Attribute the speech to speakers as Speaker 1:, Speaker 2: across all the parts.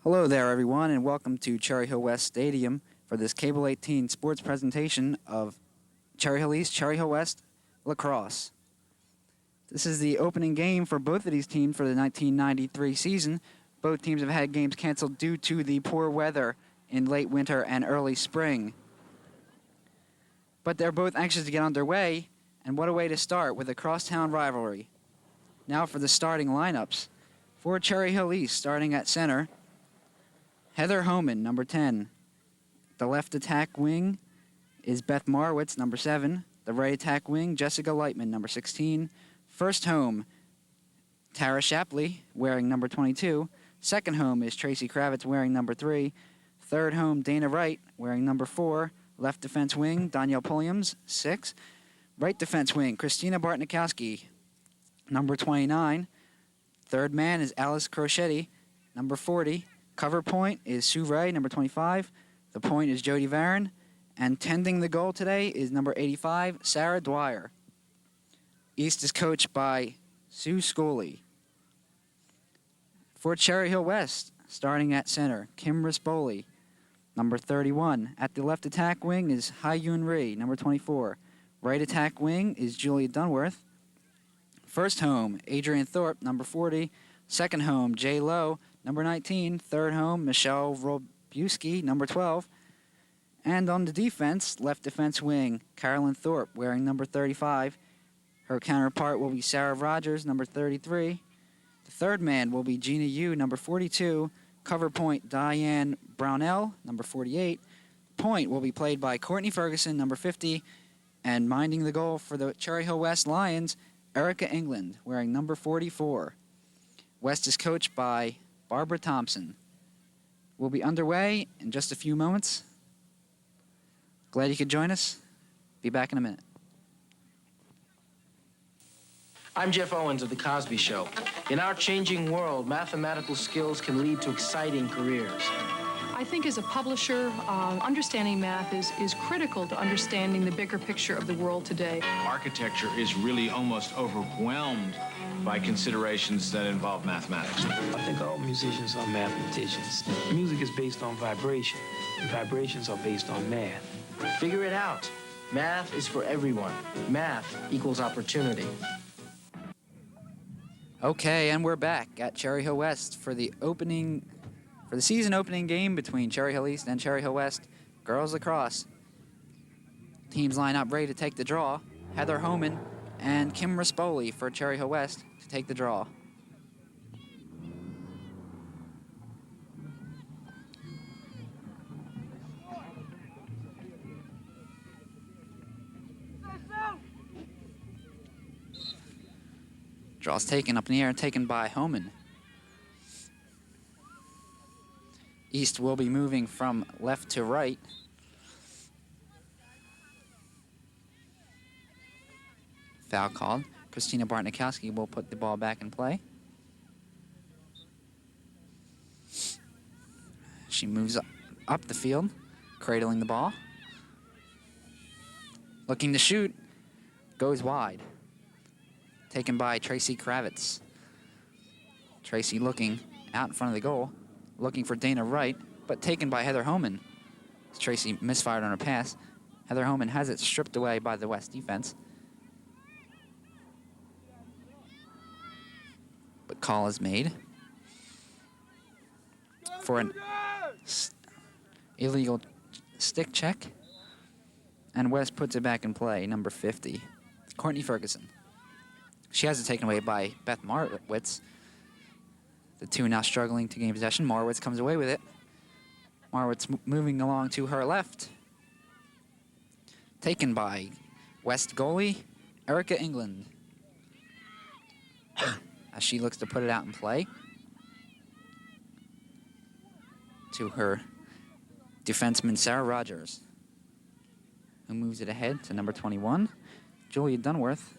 Speaker 1: Hello there, everyone, and welcome to Cherry Hill West Stadium for this Cable 18 sports presentation of Cherry Hill East, Cherry Hill West Lacrosse. This is the opening game for both of these teams for the 1993 season. Both teams have had games canceled due to the poor weather in late winter and early spring. But they're both anxious to get underway, and what a way to start with a crosstown rivalry. Now for the starting lineups. For Cherry Hill East, starting at center, Heather Homan, number 10. The left attack wing is Beth Marwitz, number 7. The right attack wing, Jessica Lightman, number 16. First home, Tara Shapley, wearing number 22. Second home is Tracy Kravitz, wearing number 3. Third home, Dana Wright, wearing number 4. Left defense wing, Danielle Pulliams, 6. Right defense wing, Christina Bartnikowski, number 29. Third man is Alice Crocetti, number 40. Cover point is Sue Ray, number 25. The point is Jody Varon. And tending the goal today is number 85, Sarah Dwyer. East is coached by Sue Schooley. For Cherry Hill West, starting at center, Kim Rispoli, number 31. At the left attack wing is Hai-Yun Ri, number 24. Right attack wing is Julia Dunworth. First home, Adrian Thorpe, number 40. Second home, Jay Lowe, number 19. Third home, Michelle Robuski, number 12. And on the defense, left defense wing, Carolyn Thorpe, wearing number 35. Her counterpart will be Sarah Rogers, number 33. The third man will be Gina Yu, number 42. Cover point, Diane Brownell, number 48. Point will be played by Courtney Ferguson, number 50. And minding the goal for the Cherry Hill West Lions, Erica England, wearing number 44. West is coached by Barbara Thompson. We'll be underway in just a few moments. Glad you could join us. Be back in a minute.
Speaker 2: I'm Jeff Owens of The Cosby Show. In our changing world, mathematical skills can lead to exciting careers.
Speaker 3: I think as a publisher, understanding math is critical to understanding the bigger picture of the world today.
Speaker 4: Architecture is really almost overwhelmed by considerations that involve mathematics.
Speaker 5: I think all musicians are mathematicians. Music is based on vibration, and vibrations are based on math.
Speaker 2: Figure it out. Math is for everyone. Math equals opportunity.
Speaker 1: Okay, and we're back at Cherry Hill West for the season opening game between Cherry Hill East and Cherry Hill West Girls Lacrosse. Teams line up ready to take the draw. Heather Homan and Kim Rispoli for Cherry Hill West to take the draw. Draw's taken up in the air and taken by Homan. East will be moving from left to right. Foul called. Christina Bartnikowski will put the ball back in play. She moves up the field, cradling the ball. Looking to shoot, goes wide. Taken by Tracy Kravitz. Tracy looking out in front of the goal, looking for Dana Wright, but taken by Heather Homan. Tracy misfired on her pass. Heather Homan has it stripped away by the West defense. But call is made for an illegal stick check. And West puts it back in play, number 50, Courtney Ferguson. She has it taken away by Beth Marwitz. The two now struggling to gain possession. Marwitz comes away with it. Marwitz moving along to her left. Taken by West goalie Erica England. As she looks to put it out in play. To her defenseman Sarah Rogers, who moves it ahead to number 21, Julia Dunworth.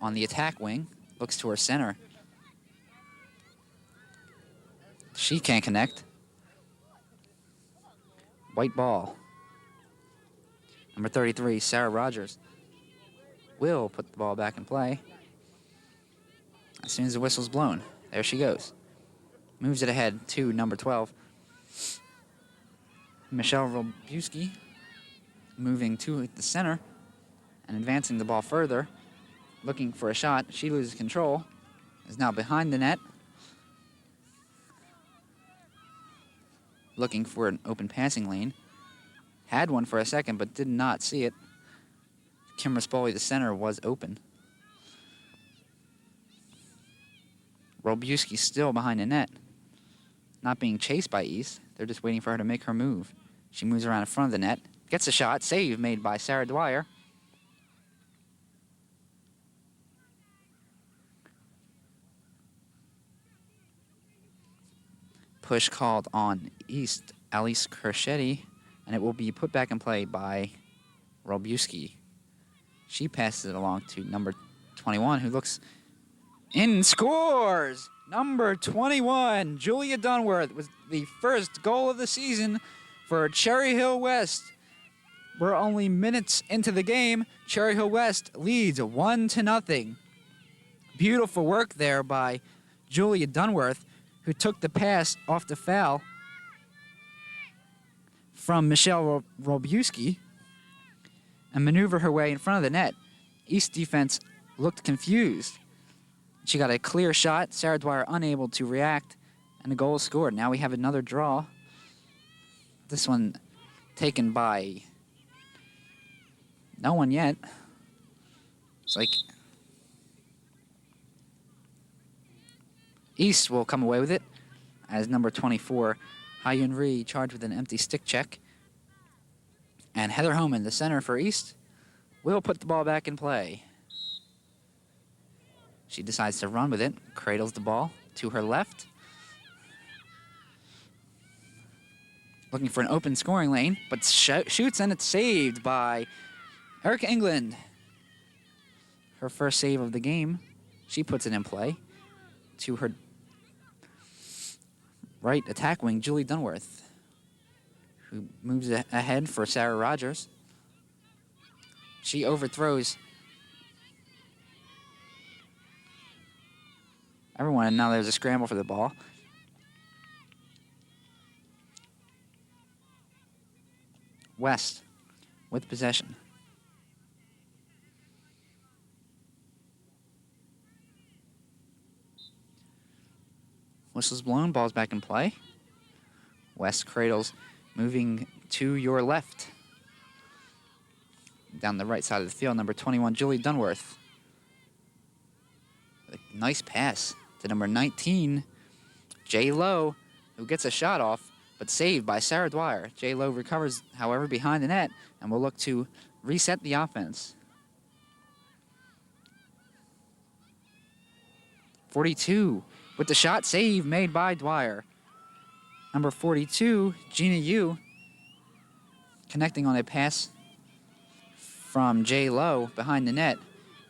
Speaker 1: On the attack wing, looks to her center. She can't connect. White ball. Number 33, Sarah Rogers, will put the ball back in play as soon as the whistle's blown. There she goes. Moves it ahead to number 12. Michelle Robuski moving to the center and advancing the ball further. Looking for a shot. She loses control. Is now behind the net. Looking for an open passing lane. Had one for a second, but did not see it. Kim Rispoli, the center, was open. Robuski still behind the net. Not being chased by East. They're just waiting for her to make her move. She moves around in front of the net. Gets a shot. Save made by Sarah Dwyer. Push called on East, Alice Kerschetti, and it will be put back in play by Robuski. She passes it along to number 21, who looks in, scores! Number 21, Julia Dunworth, was the first goal of the season for Cherry Hill West. We're only minutes into the game. Cherry Hill West leads 1-0. Beautiful work there by Julia Dunworth, who took the pass off the foul from Michelle Robuski and maneuvered her way in front of the net. East defense looked confused. She got a clear shot. Sarah Dwyer unable to react, and the goal is scored. Now we have another draw. This one taken by no one yet. It's like East will come away with it as number 24, Hyun Ri, charged with an empty stick check. And Heather Homan, the center for East, will put the ball back in play. She decides to run with it, cradles the ball to her left. Looking for an open scoring lane, but shoots, and it's saved by Erica England. Her first save of the game. She puts it in play to her right attack wing, Julie Dunworth, who moves ahead for Sarah Rogers. She overthrows everyone, and now there's a scramble for the ball. West with possession. Whistle's blown, ball's back in play. West cradles, moving to your left. Down the right side of the field, number 21, Julie Dunworth. A nice pass to number 19, J. Lowe, who gets a shot off, but saved by Sarah Dwyer. J. Lowe recovers, however, behind the net, and will look to reset the offense. 42, with the shot, save made by Dwyer. Number 42, Gina Yu, connecting on a pass from J. Lowe behind the net,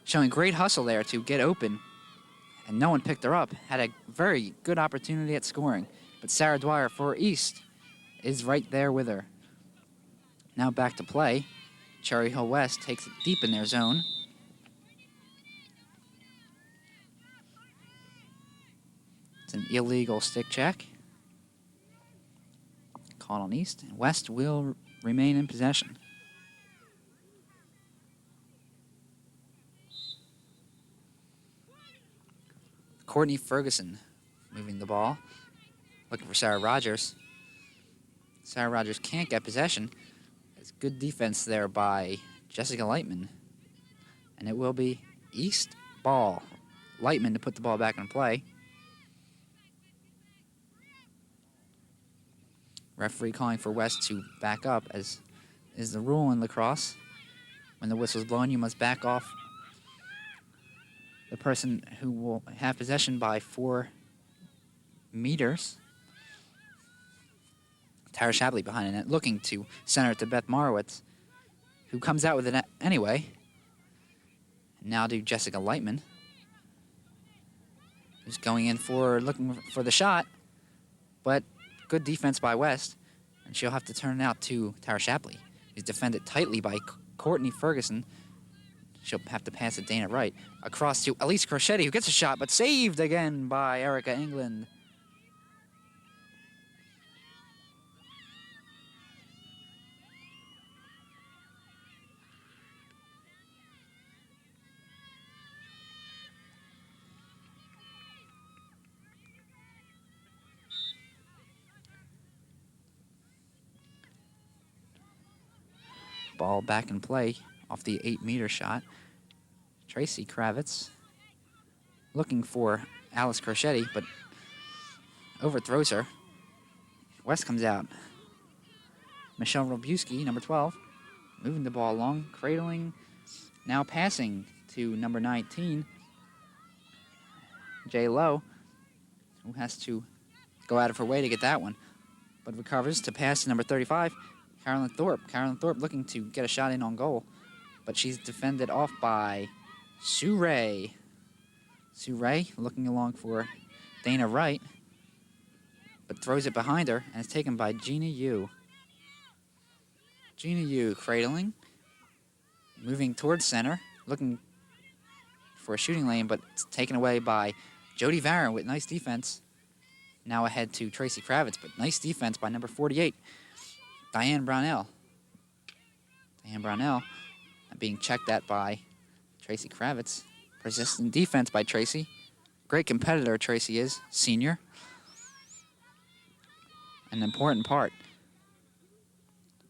Speaker 1: showing great hustle there to get open, and no one picked her up. Had a very good opportunity at scoring, but Sarah Dwyer for East is right there with her. Now back to play. Cherry Hill West takes it deep in their zone. It's an illegal stick check. Called on East. West will remain in possession. Courtney Ferguson moving the ball. Looking for Sarah Rogers. Sarah Rogers can't get possession. It's good defense there by Jessica Lightman. And it will be East ball. Lightman to put the ball back in play. Referee calling for West to back up, as is the rule in lacrosse. When the whistle's blown, you must back off the person who will have possession by 4 meters. Tara Shapley behind the net, looking to center it to Beth Marowitz, who comes out with it anyway. Now to Jessica Lightman, who's going in for, looking for the shot, but good defense by West, and she'll have to turn it out to Tara Shapley, who's defended tightly by Courtney Ferguson. She'll have to pass it Dana Wright. Across to Elise Crochetti, who gets a shot, but saved again by Erica England. Ball back in play off the 8-meter shot. Tracy Kravitz looking for Alice Crocetti, but overthrows her. West comes out. Michelle Robuski, number 12, moving the ball along, cradling, now passing to number 19, Jay Lowe, who has to go out of her way to get that one, but recovers to pass to number 35, Carolyn Thorpe. Carolyn Thorpe looking to get a shot in on goal, but she's defended off by Sue Ray. Sue Ray looking along for Dana Wright, but throws it behind her and is taken by Gina Yu. Gina Yu cradling, moving towards center, looking for a shooting lane, but it's taken away by Jody Varon with nice defense. Now ahead to Tracy Kravitz, but nice defense by number 48, Diane Brownell. Diane Brownell being checked at by Tracy Kravitz. Persistent defense by Tracy. Great competitor Tracy is, senior. An important part.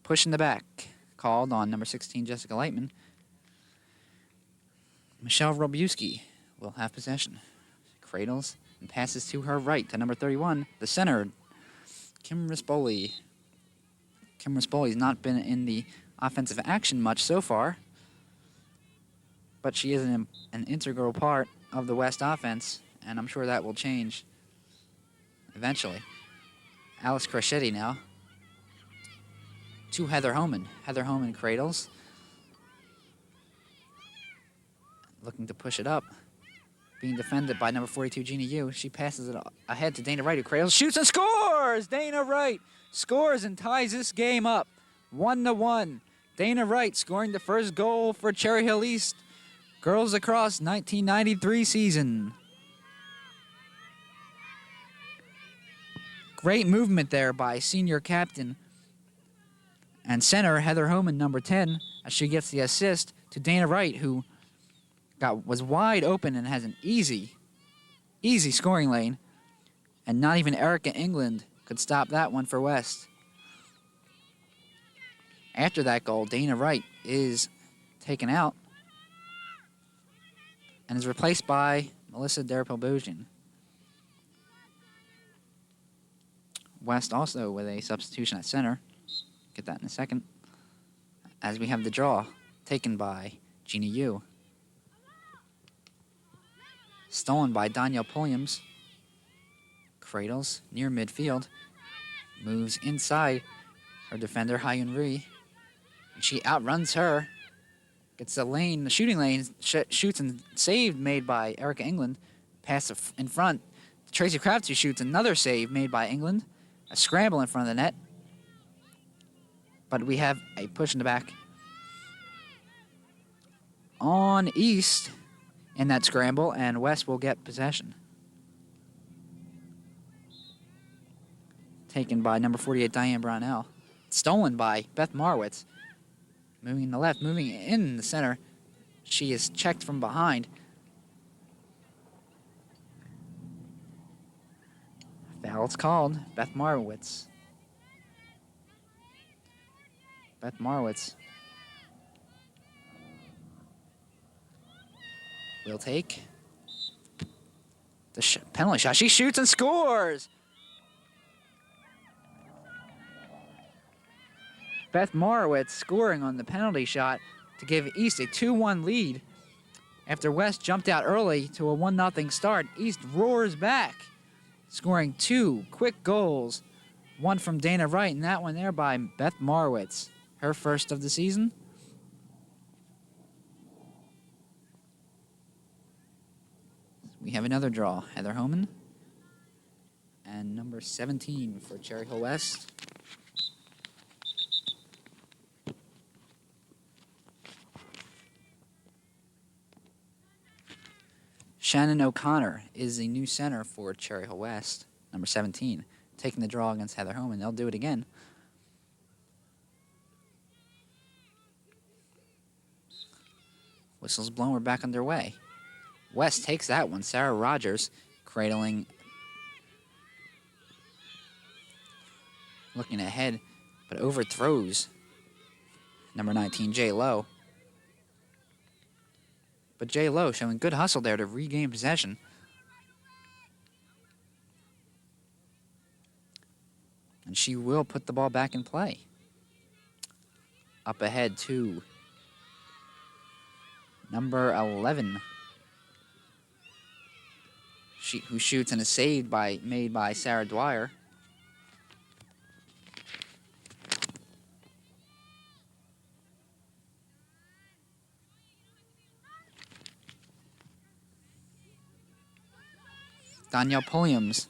Speaker 1: Push in the back, called on number 16, Jessica Lightman. Michelle Robuski will have possession. Cradles and passes to her right to number 31, the center, Kim Rispoli. Kim Rispoli's not been in the offensive action much so far, but she is an integral part of the West offense, and I'm sure that will change eventually. Alice Crocetti now to Heather Homan. Heather Homan cradles. Looking to push it up. Being defended by number 42, Gina Yu. She passes it ahead to Dana Wright, who cradles, shoots, and scores! Dana Wright scores and ties this game up 1-1. Dana Wright scoring the first goal for Cherry Hill East Girls Lacrosse 1993 season. Great movement there by senior captain and center Heather Homan, number 10, as she gets the assist to Dana Wright, who was wide open and has an easy scoring lane, and not even Erica England could stop that one for West. After that goal, Dana Wright is taken out and is replaced by Melissa Derpel-Bojan. West also with a substitution at center. Get that in a second. As we have the draw taken by Gina Yu. Stolen by Danielle Pulliams. Cradles near midfield. Moves inside her defender, Hyun Ri. And she outruns her. Gets the lane, the shooting lane, shoots and save made by Erica England. Pass in front. Tracy Kravitz, who shoots another save made by England. A scramble in front of the net. But we have a push in the back on East in that scramble, and West will get possession. Taken by number 48, Diane Brownell. Stolen by Beth Marwitz. Moving in the left, moving in the center. She is checked from behind. Foul's called. Beth Marwitz. Beth Marwitz will take the penalty shot. She shoots and scores! Beth Marwitz scoring on the penalty shot to give East a 2-1 lead. After West jumped out early to a 1-0 start, East roars back, scoring 2 quick goals. One from Dana Wright, and that one there by Beth Marwitz, her first of the season. We have another draw. Heather Homan and number 17 for Cherry Hill West. Shannon O'Connor is the new center for Cherry Hill West, number 17, taking the draw against Heather Homan. They'll do it again. Whistle's blown. We're back underway. West takes that one. Sarah Rogers cradling, looking ahead, but overthrows number 19, J. Lowe. But J. Lowe showing good hustle there to regain possession. And she will put the ball back in play. Up ahead to number 11, who shoots and is saved made by Sarah Dwyer. Danielle Pulliams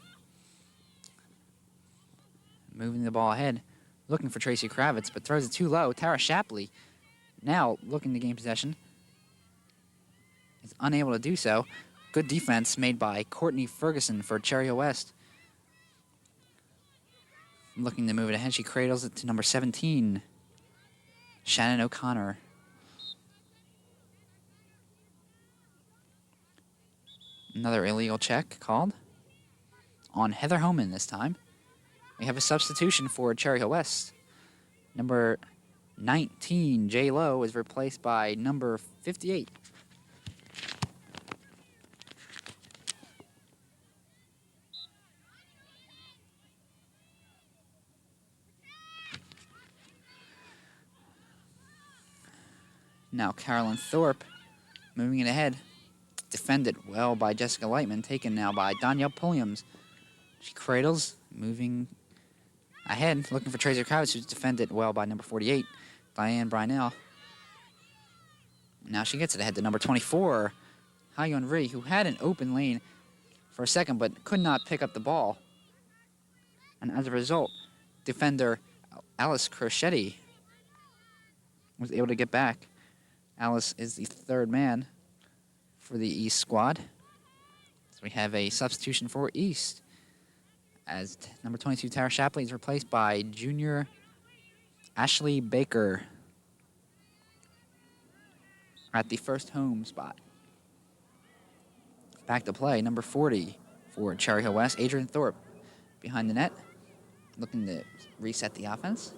Speaker 1: moving the ball ahead, looking for Tracy Kravitz, but throws it too low. Tara Shapley, now looking to gain possession, is unable to do so. Good defense made by Courtney Ferguson for Cherry Hill West. Looking to move it ahead, she cradles it to number 17, Shannon O'Connor. Another illegal check called on Heather Homan this time. We have a substitution for Cherry Hill West. Number 19, J. Lowe, is replaced by number 58. Now Carolyn Thorpe moving it ahead. Defended well by Jessica Lightman, taken now by Danielle Pulliams. She cradles, moving ahead, looking for Tracy Kravitz, who's defended well by number 48, Diane Brynell. Now she gets it ahead to number 24, Hyun Ri, who had an open lane for a second but could not pick up the ball. And as a result, defender Alice Crocetti was able to get back. Alice is the third man for the East squad. So we have a substitution for East, as number 22, Tara Shapley, is replaced by junior Ashley Baker at the first home spot. Back to play, number 40 for Cherry Hill West, Adrian Thorpe behind the net, looking to reset the offense.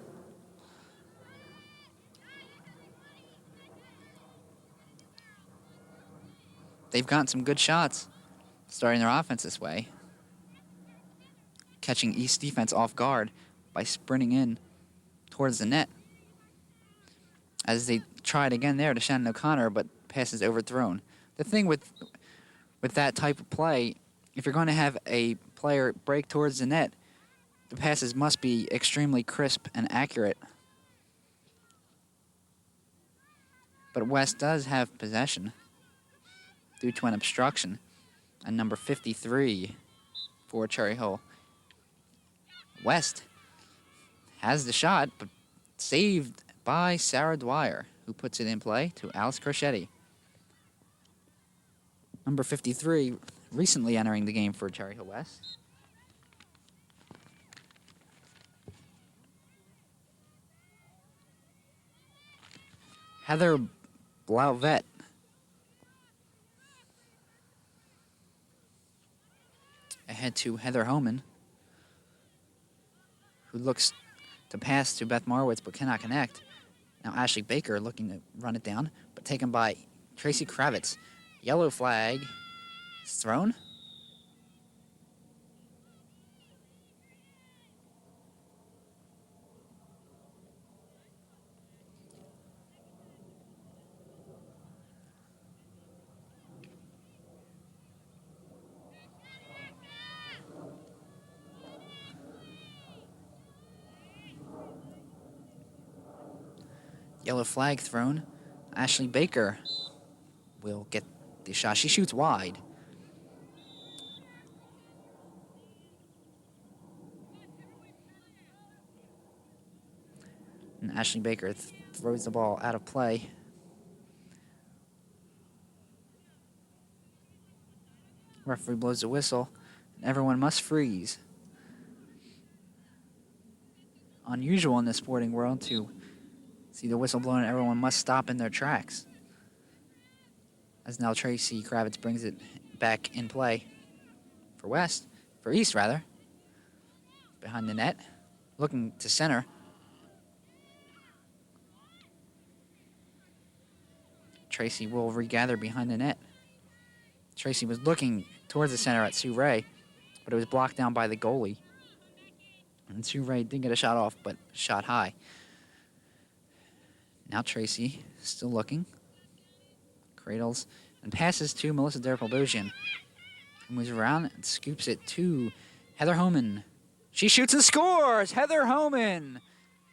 Speaker 1: They've gotten some good shots starting their offense this way, catching East defense off guard by sprinting in towards the net. As they tried again there to Shannon O'Connor, but pass is overthrown. The thing with that type of play, if you're going to have a player break towards the net, the passes must be extremely crisp and accurate. But West does have possession due to an obstruction, and number 53 for Cherry Hill West has the shot, but saved by Sarah Dwyer, who puts it in play to Alice Crocetti. Number 53 recently entering the game for Cherry Hill West. Heather Blauvette ahead to Heather Homan, who looks to pass to Beth Marwitz but cannot connect. Now Ashley Baker looking to run it down, but taken by Tracy Kravitz. Yellow flag is thrown. Yellow flag thrown. Ashley Baker will get the shot. She shoots wide. And Ashley Baker throws the ball out of play. Referee blows the whistle, and everyone must freeze. Unusual in the sporting world to see the whistle blown and everyone must stop in their tracks. As now Tracy Kravitz brings it back in play for East rather. Behind the net, looking to center. Tracy will regather behind the net. Tracy was looking towards the center at Sue Ray, but it was blocked down by the goalie. And Sue Ray did get a shot off, but shot high. Now Tracy, still looking, cradles and passes to Melissa Derpel-Bosian, who moves around and scoops it to Heather Homan. She shoots and scores! Heather Homan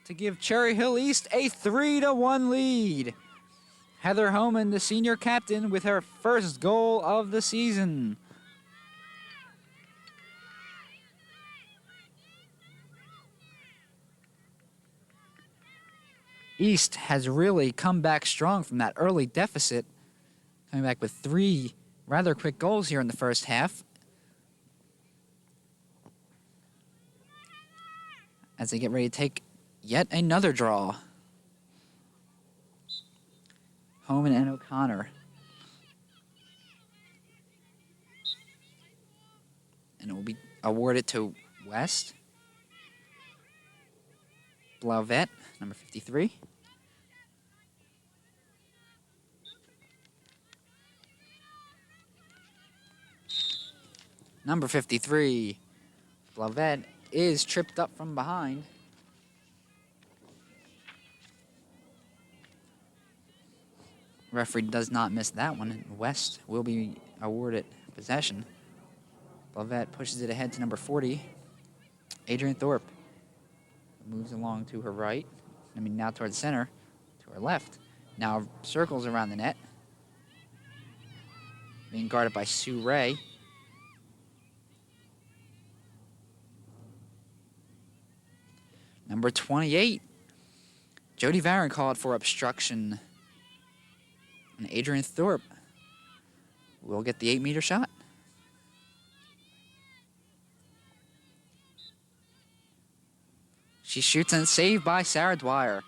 Speaker 1: to give Cherry Hill East a 3-1 lead. Heather Homan, the senior captain, with her first goal of the season. East has really come back strong from that early deficit, coming back with 3 rather quick goals here in the first half, as they get ready to take yet another draw. Homan and O'Connor. And it will be awarded to West. Blauvette, number 53. Number 53, Blauvette, is tripped up from behind. Referee does not miss that one. West will be awarded possession. Blauvette pushes it ahead to number 40, Adrian Thorpe. Moves along to her right. Now towards center, to her left. Now circles around the net. Being guarded by Sue Ray. Number 28, Jody Varon called for obstruction. And Adrian Thorpe will get the 8-meter shot. She shoots and saved by Sarah Dwyer.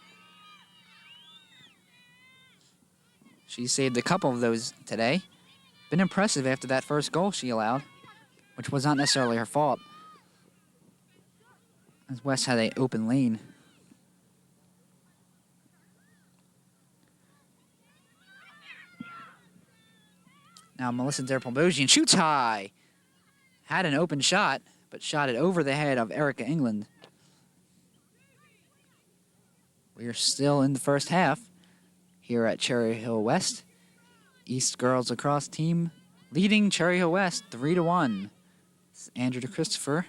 Speaker 1: She saved a couple of those today. Been impressive after that first goal she allowed, which was not necessarily her fault, as West had an open lane. Now Melissa Derpel-Bosian shoots high. Had an open shot, but shot it over the head of Erica England. We are still in the first half here at Cherry Hill West. East Girls Lacrosse team leading Cherry Hill West 3-1. This is Andrew DeChristopher.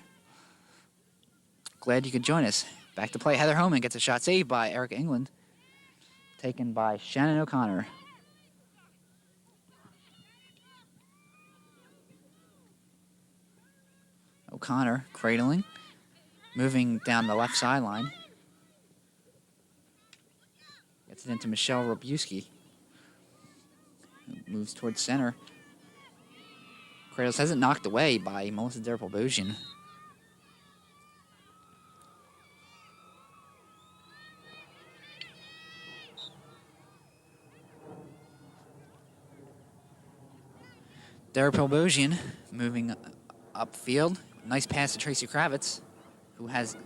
Speaker 1: Glad you could join us. Back to play. Heather Homan gets a shot saved by Erica England. Taken by Shannon O'Connor. O'Connor cradling, moving down the left sideline. Gets it into Michelle Robuski, who moves towards center. Cradles has it knocked away by Melissa Derpel-Bosian. Derpel-Bosian moving upfield. Nice pass to Tracy Kravitz, who has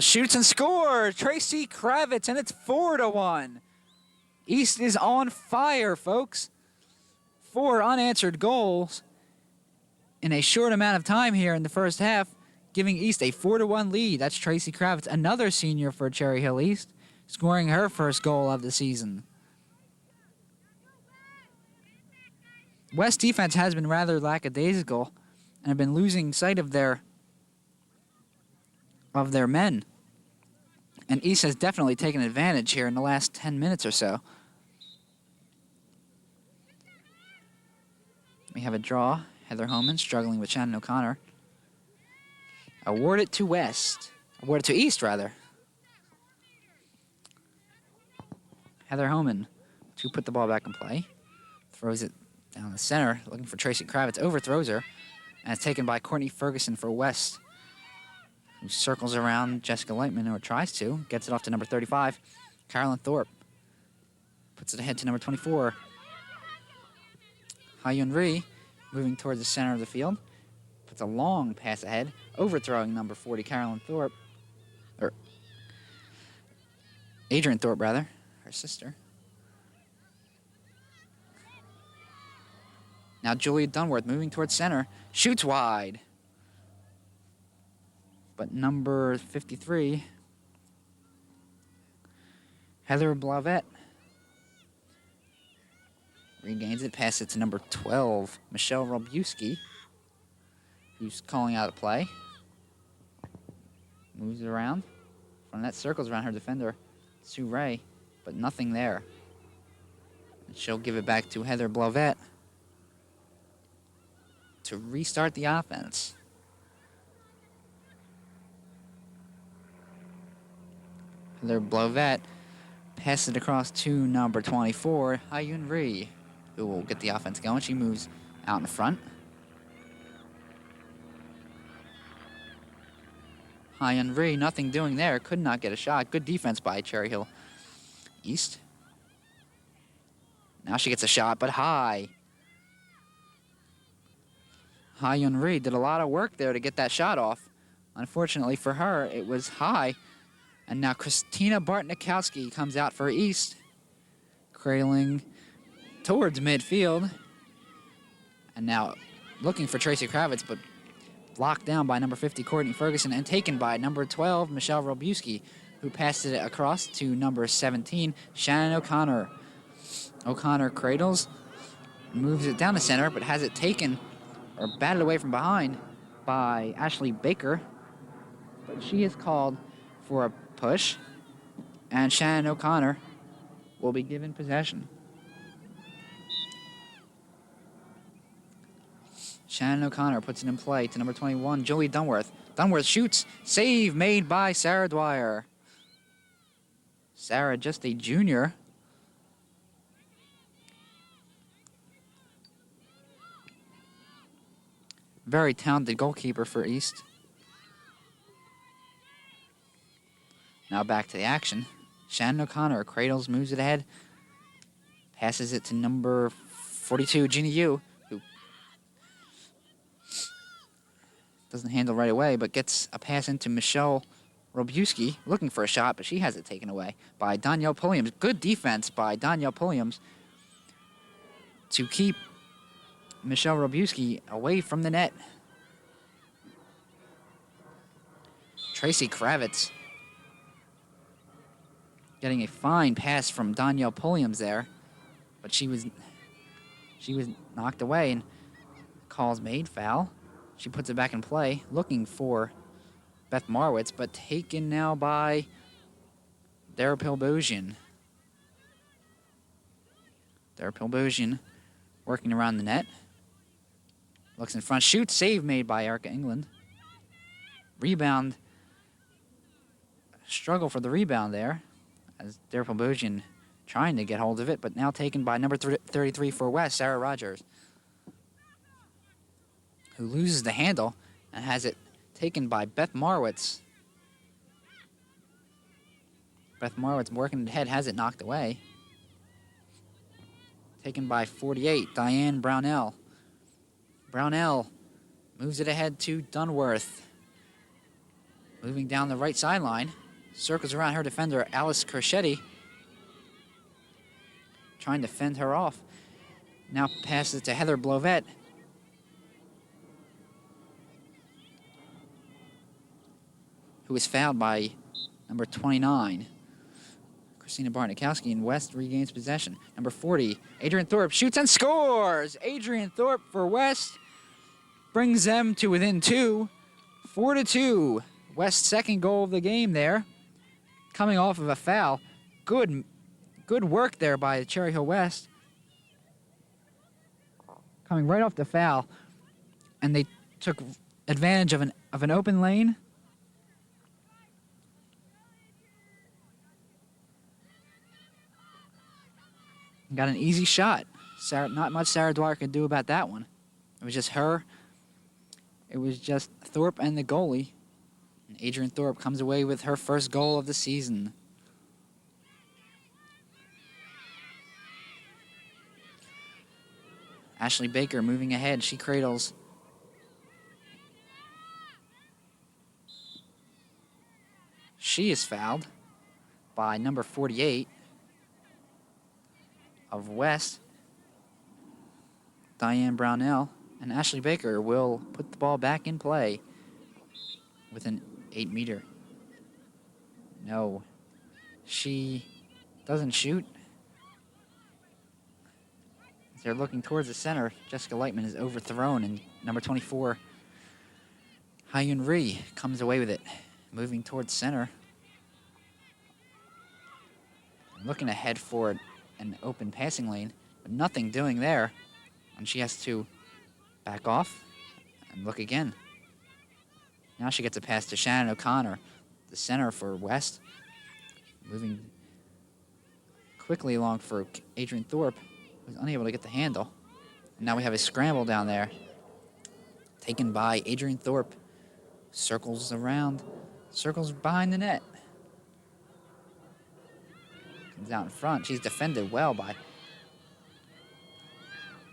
Speaker 1: shoots and scores. Tracy Kravitz, and it's 4-1. East is on fire, folks. 4 unanswered goals in a short amount of time here in the first half, giving East a 4-1 lead. That's Tracy Kravitz, another senior for Cherry Hill East, scoring her first goal of the season. West defense has been rather lackadaisical and have been losing sight of their men. And East has definitely taken advantage here in the last 10 minutes or so. We have a draw. Heather Homan struggling with Shannon O'Connor. Awarded to West. Awarded to East, rather. Heather Homan to put the ball back in play. Throws it down the center, looking for Tracy Kravitz. Overthrows her. And it's taken by Courtney Ferguson for West, who circles around Jessica Lightman, or tries to. Gets it off to number 35, Carolyn Thorpe. Puts it ahead to number 24, Ha-Yun Ri, moving towards the center of the field. Puts a long pass ahead, overthrowing number 40, Carolyn Thorpe. Or Adrian Thorpe, rather, her sister. Now Julia Dunworth moving towards center. Shoots wide. But number 53, Heather Blavette, regains it, passes it to number 12, Michelle Robuski, who's calling out a play. Moves it around. Front net circles around her defender, Sue Ray, but nothing there. And she'll give it back to Heather Blavette to restart the offense. Heather Blavette passes it across to number 24, Hyun Ri, who will get the offense going. She moves out in front. Hyun Ri, nothing doing there. Could not get a shot. Good defense by Cherry Hill East. Now she gets a shot, but high. Hyun Ri did a lot of work there to get that shot off. Unfortunately for her, it was high. And now Christina Bartnikowski comes out for East, cradling towards midfield. And now looking for Tracy Kravitz, but blocked down by number 50, Courtney Ferguson, and taken by number 12, Michelle Robuski, who passed it across to number 17, Shannon O'Connor. O'Connor cradles, moves it down the center, but has it taken or batted away from behind by Ashley Baker. But she is called for a push, and Shannon O'Connor will be given possession. Shannon O'Connor puts it in play to number 21, Julie Dunworth. Dunworth shoots. Save made by Sarah Dwyer. Sarah, just a junior. Very talented goalkeeper for East. Now back to the action. Shannon O'Connor cradles, moves it ahead. Passes it to number 42, Jeannie Yu, who doesn't handle right away, but gets a pass into Michelle Robuski, looking for a shot, but she has it taken away by Danielle Pulliams. Good defense by Danielle Pulliams to keep Michelle Robuski away from the net. Tracy Kravitz getting a fine pass from Danielle Pulliams there, but she was knocked away, and calls made foul. She puts it back in play, looking for Beth Marwitz, but taken now by Dara Pilbosian. Dara Pilbosian working around the net. Looks in front, shoots, save made by Erica England. Rebound, struggle for the rebound there, as Dara Pilbosian trying to get hold of it, but now taken by number 33 for West, Sarah Rogers, who loses the handle and has it taken by Beth Marwitz. Beth Marwitz working ahead, has it knocked away. Taken by 48, Diane Brownell. Brownell moves it ahead to Dunworth. Moving down the right sideline, circles around her defender, Alice Crescetti, trying to fend her off. Now passes it to Heather Blovette. Who is fouled by number 29, Christina Bartnikowski, and West regains possession. Number 40, Adrian Thorpe shoots and scores! Adrian Thorpe for West brings them to within 2, 4-2. West's second goal of the game there, coming off of a foul. Good work there by Cherry Hill West. Coming right off the foul, and they took advantage of an open lane. Got an easy shot. Not much Sarah Dwyer could do about that one. It was just her. It was just Thorpe and the goalie. And Adrian Thorpe comes away with her first goal of the season. Ashley Baker moving ahead. She cradles. She is fouled by number 48 of West, Diane Brownell, and Ashley Baker will put the ball back in play with an 8-meter. No, she doesn't shoot. As they're looking towards the center, Jessica Lightman is overthrown, and number 24, Hyun Ri, comes away with it, moving towards center. Looking ahead for an open passing lane, but nothing doing there. And she has to back off and look again. Now she gets a pass to Shannon O'Connor, the center for West. Moving quickly along for Adrian Thorpe, who's unable to get the handle. And now we have a scramble down there, taken by Adrian Thorpe. Circles around, circles behind the net. Comes out in front. She's defended well by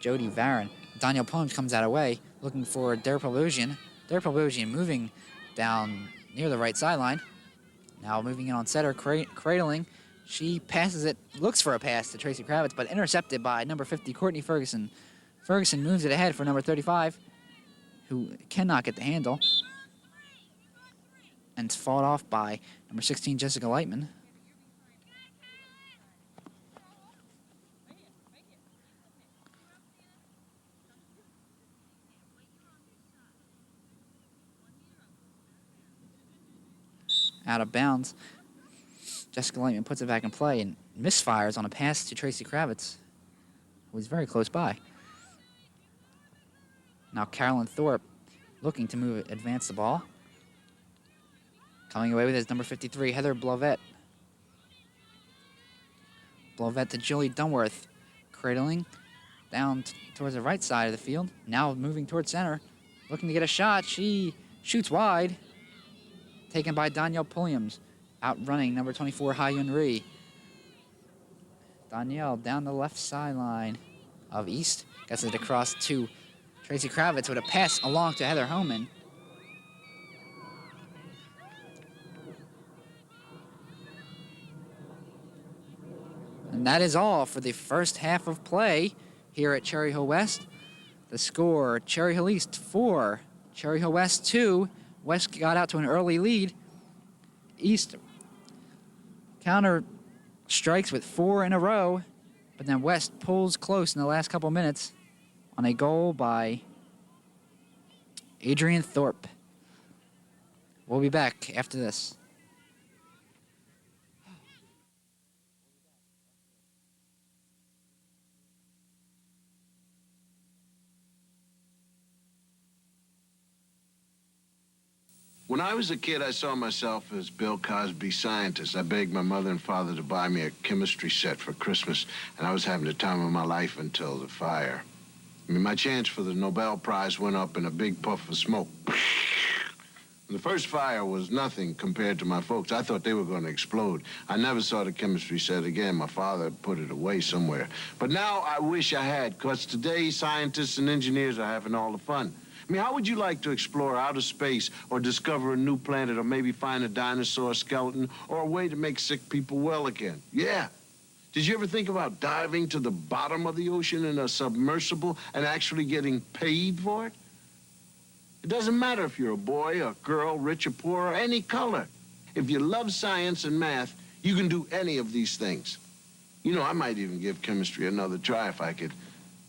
Speaker 1: Jody Varon. Danielle Poems comes out away, looking for Derpolusian. Derpolusian moving down near the right sideline. Now moving in on setter, cradling. She passes it, looks for a pass to Tracy Kravitz, but intercepted by number 50, Courtney Ferguson. Ferguson moves it ahead for number 35, who cannot get the handle. And it's fought off by number 16, Jessica Lightman. Out of bounds. Jessica Lightman puts it back in play and misfires on a pass to Tracy Kravitz, who was very close by. Now Carolyn Thorpe looking to advance the ball. Coming away with his number 53, Heather Blovett. Blovett to Julie Dunworth, cradling down towards the right side of the field. Now moving towards center, looking to get a shot. She shoots wide. Taken by Danielle Pulliams, outrunning number 24, Hyun Ri. Danielle down the left sideline of East. Gets it across to Tracy Kravitz with a pass along to Heather Homan. And that is all for the first half of play here at Cherry Hill West. The score, Cherry Hill East 4, Cherry Hill West 2. West got out to an early lead. East counter strikes with 4 in a row, but then West pulls close in the last couple minutes on a goal by Adrian Thorpe. We'll be back after this.
Speaker 6: When I was a kid, I saw myself as Bill Cosby scientist. I begged my mother and father to buy me a chemistry set for Christmas, and I was having the time of my life until the fire. I mean, my chance for the Nobel Prize went up in a big puff of smoke. The first fire was nothing compared to my folks. I thought they were going to explode. I never saw the chemistry set again. My father put it away somewhere. But now I wish I had, because today scientists and engineers are having all the fun. I mean, how would you like to explore outer space or discover a new planet or maybe find a dinosaur skeleton or a way to make sick people well again? Yeah. Did you ever think about diving to the bottom of the ocean in a submersible and actually getting paid for it? It doesn't matter if you're a boy or girl, rich or poor, or any color. If you love science and math, you can do any of these things. You know, I might even give chemistry another try if I could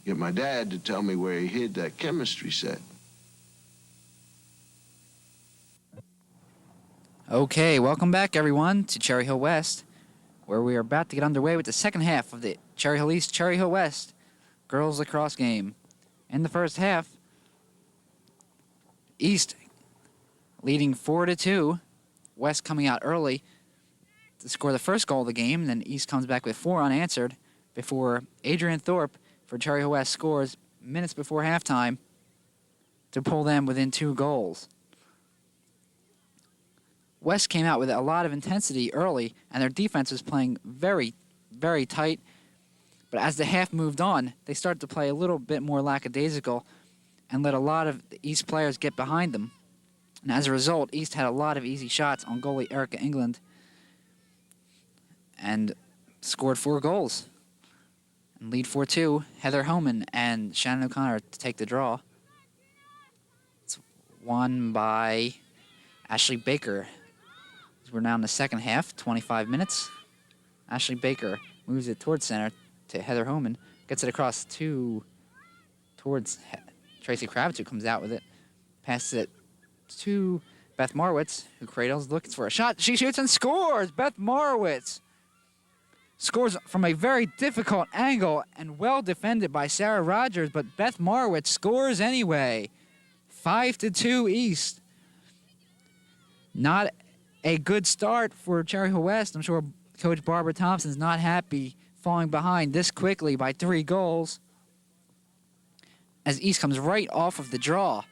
Speaker 6: get my dad to tell me where he hid that chemistry set.
Speaker 1: Okay, welcome back, everyone, to Cherry Hill West, where we are about to get underway with the second half of the Cherry Hill East, Cherry Hill West girls lacrosse game. In the first half, East leading 4-2. West coming out early to score the first goal of the game. Then East comes back with 4 unanswered before Adrian Thorpe for Cherry Hill West scores minutes before halftime to pull them within 2 goals. West came out with a lot of intensity early, and their defense was playing very, very tight. But as the half moved on, they started to play a little bit more lackadaisical and let a lot of the East players get behind them. And as a result, East had a lot of easy shots on goalie Erica England and scored 4 goals. And lead 4-2, Heather Homan and Shannon O'Connor to take the draw. It's won by Ashley Baker. We're now in the second half, 25 minutes. Ashley Baker moves it towards center to Heather Homan, gets it across towards Tracy Kravitz, who comes out with it, passes it to Beth Marwitz, who cradles, looks for a shot. She shoots and scores! Beth Marwitz scores from a very difficult angle and well defended by Sarah Rogers, but Beth Marwitz scores anyway. 5-2 East. Not a good start for Cherry Hill West. I'm sure Coach Barbara Thompson's not happy falling behind this quickly by 3 goals, as East comes right off of the draw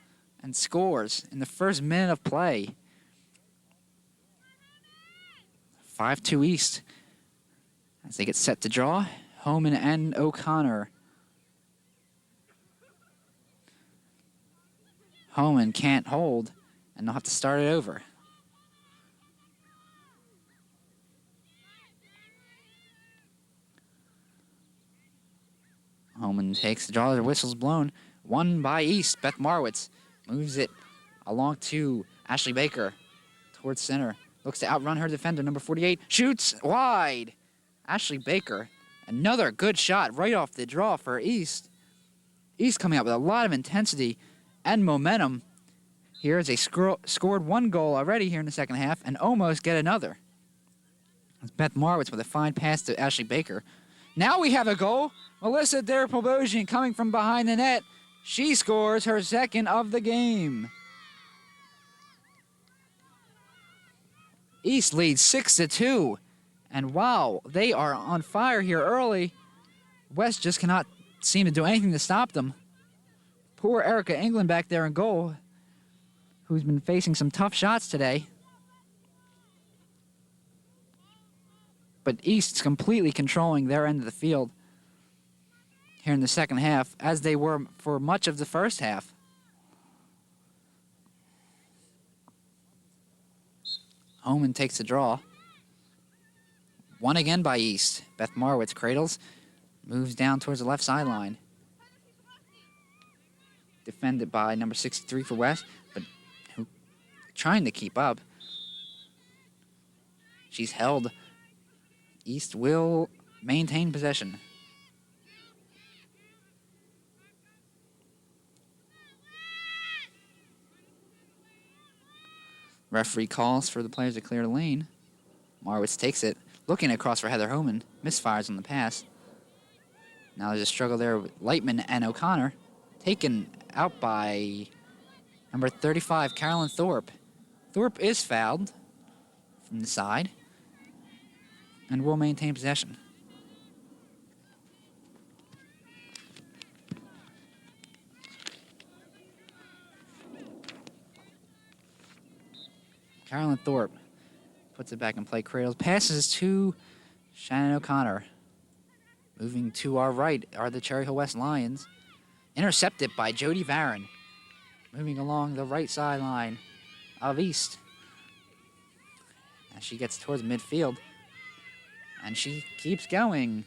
Speaker 1: and scores in the first minute of play. 5-2 East as they get set to draw. Homan and O'Connor. Homan can't hold, and they'll have to start it over. Homan takes the draw, the whistle's blown. Won by East. Beth Marwitz moves it along to Ashley Baker towards center. Looks to outrun her defender, number 48. Shoots wide. Ashley Baker, another good shot right off the draw for East. East coming out with a lot of intensity and momentum here as they scored 1 goal already here in the second half and almost get another. It's Beth Marwitz with a fine pass to Ashley Baker. Now we have a goal. Melissa Derpobosian coming from behind the net. She scores her second of the game. East leads 6-2. And wow, they are on fire here early. West just cannot seem to do anything to stop them. Poor Erica England back there in goal, who's been facing some tough shots today. But East's completely controlling their end of the field here in the second half, as they were for much of the first half. Homan takes the draw. Won again by East. Beth Marwitz cradles, moves down towards the left sideline. Defended by number 63 for West, but trying to keep up. She's held. East will maintain possession. Referee calls for the players to clear the lane. Marwitz takes it, looking across for Heather Homan, misfires on the pass. Now there's a struggle there with Lightman and O'Connor, taken out by number 35, Carolyn Thorpe. Thorpe is fouled from the side and will maintain possession. Carolyn Thorpe puts it back in play, cradles, passes to Shannon O'Connor. Moving to our right are the Cherry Hill West Lions. Intercepted by Jody Varon. Moving along the right sideline of East. As she gets towards midfield. And she keeps going.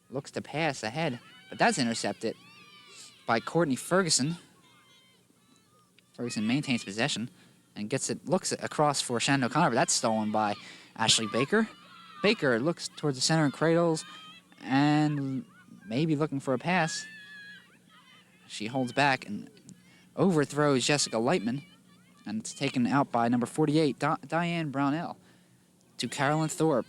Speaker 1: Looks to pass ahead, but that's intercepted by Courtney Ferguson. Ferguson maintains possession and looks across for Shannon O'Connor, but that's stolen by Ashley Baker. Baker looks towards the center and cradles and maybe looking for a pass. She holds back and overthrows Jessica Lightman, and it's taken out by number 48, Diane Brownell, to Carolyn Thorpe.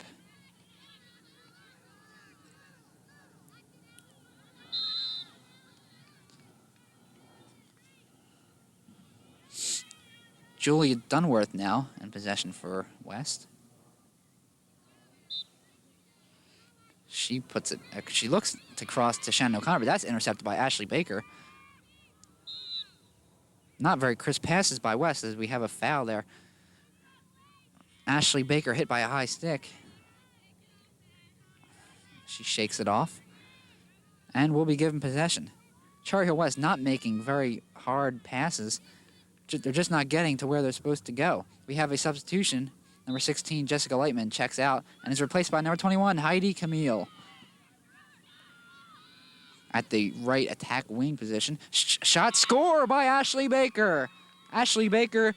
Speaker 1: Julia Dunworth now in possession for West. She puts it. She looks to cross to Shannon O'Connor, but that's intercepted by Ashley Baker. Not very crisp passes by West, as we have a foul there. Ashley Baker hit by a high stick. She shakes it off and will be given possession. Cherry Hill West not making very hard passes. They're just not getting to where they're supposed to go. We have a substitution. Number 16, Jessica Lightman, checks out and is replaced by number 21, Heidi Camille. at the right attack wing position. Shot score by Ashley Baker. Ashley Baker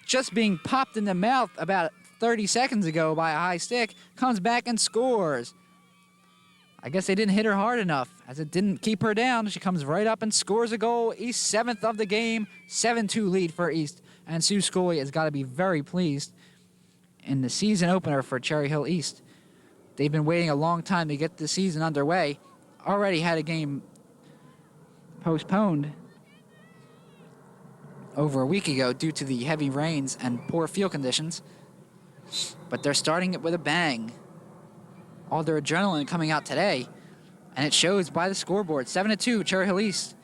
Speaker 1: just being popped in the mouth about 30 seconds ago by a high stick, comes back and scores. I guess they didn't hit her hard enough, as it didn't keep her down. She comes right up and scores a goal. East 7th of the game, 7-2 lead for East. And Sue Scully has got to be very pleased in the season opener for Cherry Hill East. They've been waiting a long time to get the season underway. Already had a game postponed over a week ago due to the heavy rains and poor field conditions. But they're starting it with a bang. All their adrenaline coming out today, and it shows by the scoreboard. 7-2, Cherry Hill East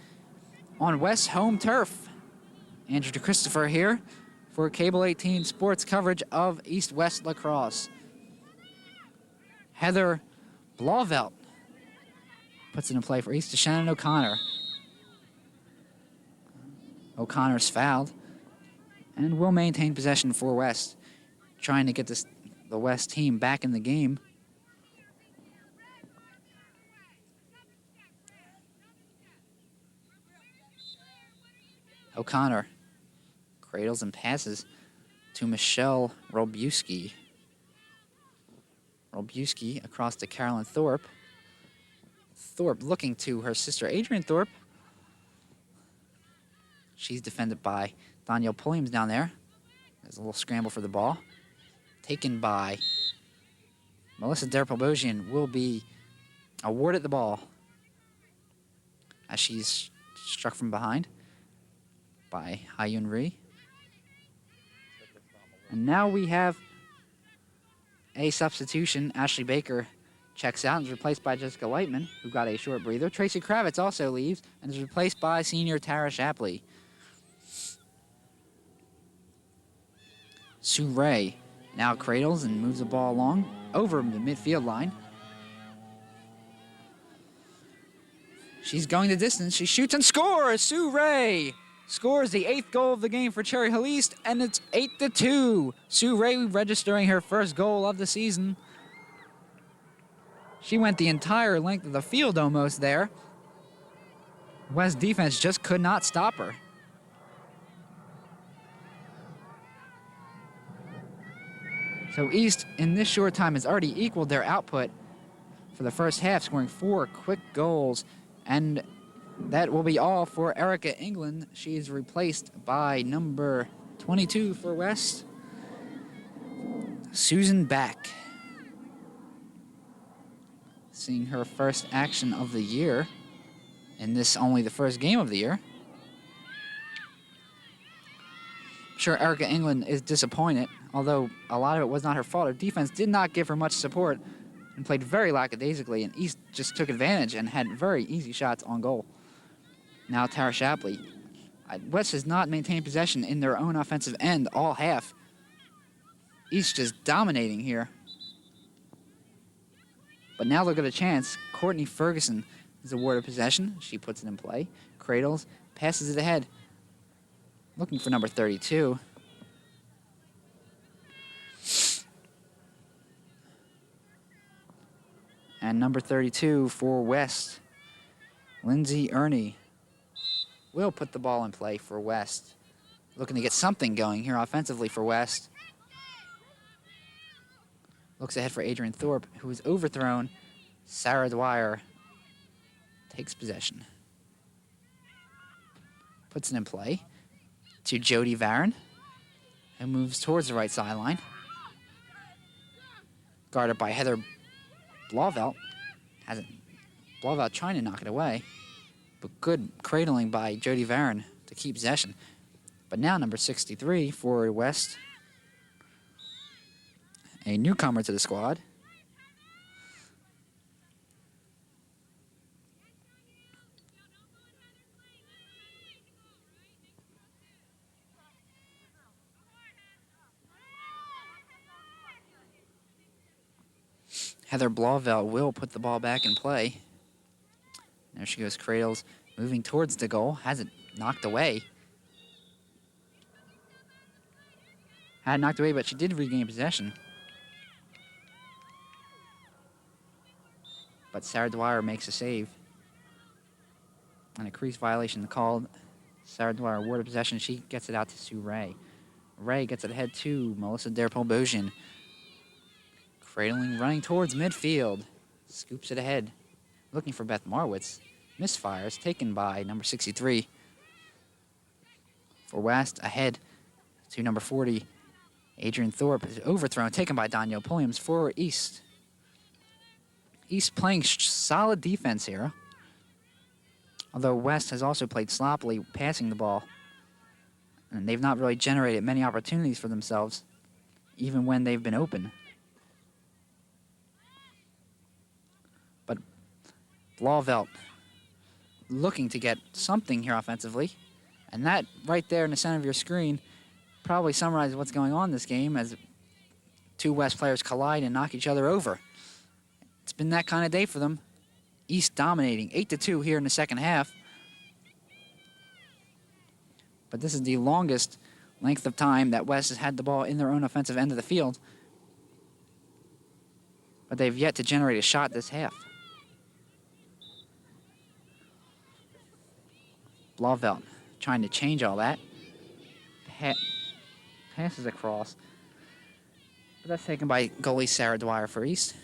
Speaker 1: on West home turf. Andrew DeChristopher here for Cable 18 sports coverage of East-West lacrosse. Heather Blauvelt puts it in play for East to Shannon O'Connor. O'Connor's fouled and will maintain possession for West, trying to get the West team back in the game. O'Connor cradles and passes to Michelle Robuski. Robuski across to Carolyn Thorpe. Thorpe looking to her sister Adrian Thorpe. She's defended by Danielle Pulliams down there. There's a little scramble for the ball. Taken by Melissa Derpelbogian, will be awarded the ball as she's struck from behind by Hyun Ri. And now we have a substitution. Ashley Baker checks out and is replaced by Jessica Lightman, who got a short breather. Tracy Kravitz also leaves and is replaced by senior Tara Shapley. Sue Ray now cradles and moves the ball along over the midfield line. She's going the distance. She shoots and scores. Sue Ray scores the 8th goal of the game for Cherry Hill East, and it's 8-2. Sue Ray registering her first goal of the season. She went the entire length of the field almost there. West defense just could not stop her. So East, in this short time, has already equaled their output for the first half, scoring 4 quick goals. And that will be all for Erica England. She is replaced by number 22 for West, Susan Back. Seeing her first action of the year, and this only the first game of the year. I'm sure Erica England is disappointed, although a lot of it was not her fault. Her defense did not give her much support and played very lackadaisically, and East just took advantage and had very easy shots on goal. Now Tara Shapley. West has not maintained possession in their own offensive end all half. East just dominating here. But now they'll get a chance. Courtney Ferguson is awarded possession. She puts it in play, cradles, passes it ahead. Looking for number 32. And number 32 for West, Lindsay Ernie, will put the ball in play for West. Looking to get something going here offensively for West. Looks ahead for Adrian Thorpe, who is overthrown. Sarah Dwyer takes possession. Puts it in play to Jody Varon, who moves towards the right sideline. Guarded by Heather Blauvelt. Blauvelt trying to knock it away, but good cradling by Jody Varon to keep possession. But now number 63 for West, a newcomer to the squad. Heather Blauvelt will put the ball back in play. There she goes, cradles, moving towards the goal. Has it knocked away. Had it knocked away, but she did regain possession. But Sarah Dwyer makes a save. And a crease violation called. Sarah Dwyer awarded possession. She gets it out to Sue Ray. Ray gets it ahead to Melissa Derpol-Bosian. Cradling, running towards midfield. Scoops it ahead. Looking for Beth Marwitz. Misfires, taken by number 63. For West, ahead to number 40. Adrian Thorpe is overthrown, taken by Danielle Pulliams for East. East playing solid defense here. Although West has also played sloppily passing the ball. And they've not really generated many opportunities for themselves, even when they've been open. But Blauvelt looking to get something here offensively. And that right there in the center of your screen probably summarizes what's going on in this game as two West players collide and knock each other over. It's been that kind of day for them. East dominating 8-2 here in the second half. But this is the longest length of time that West has had the ball in their own offensive end of the field. But they've yet to generate a shot this half. Blauvelt trying to change all that. Passes across. But that's taken by goalie Sarah Dwyer for East.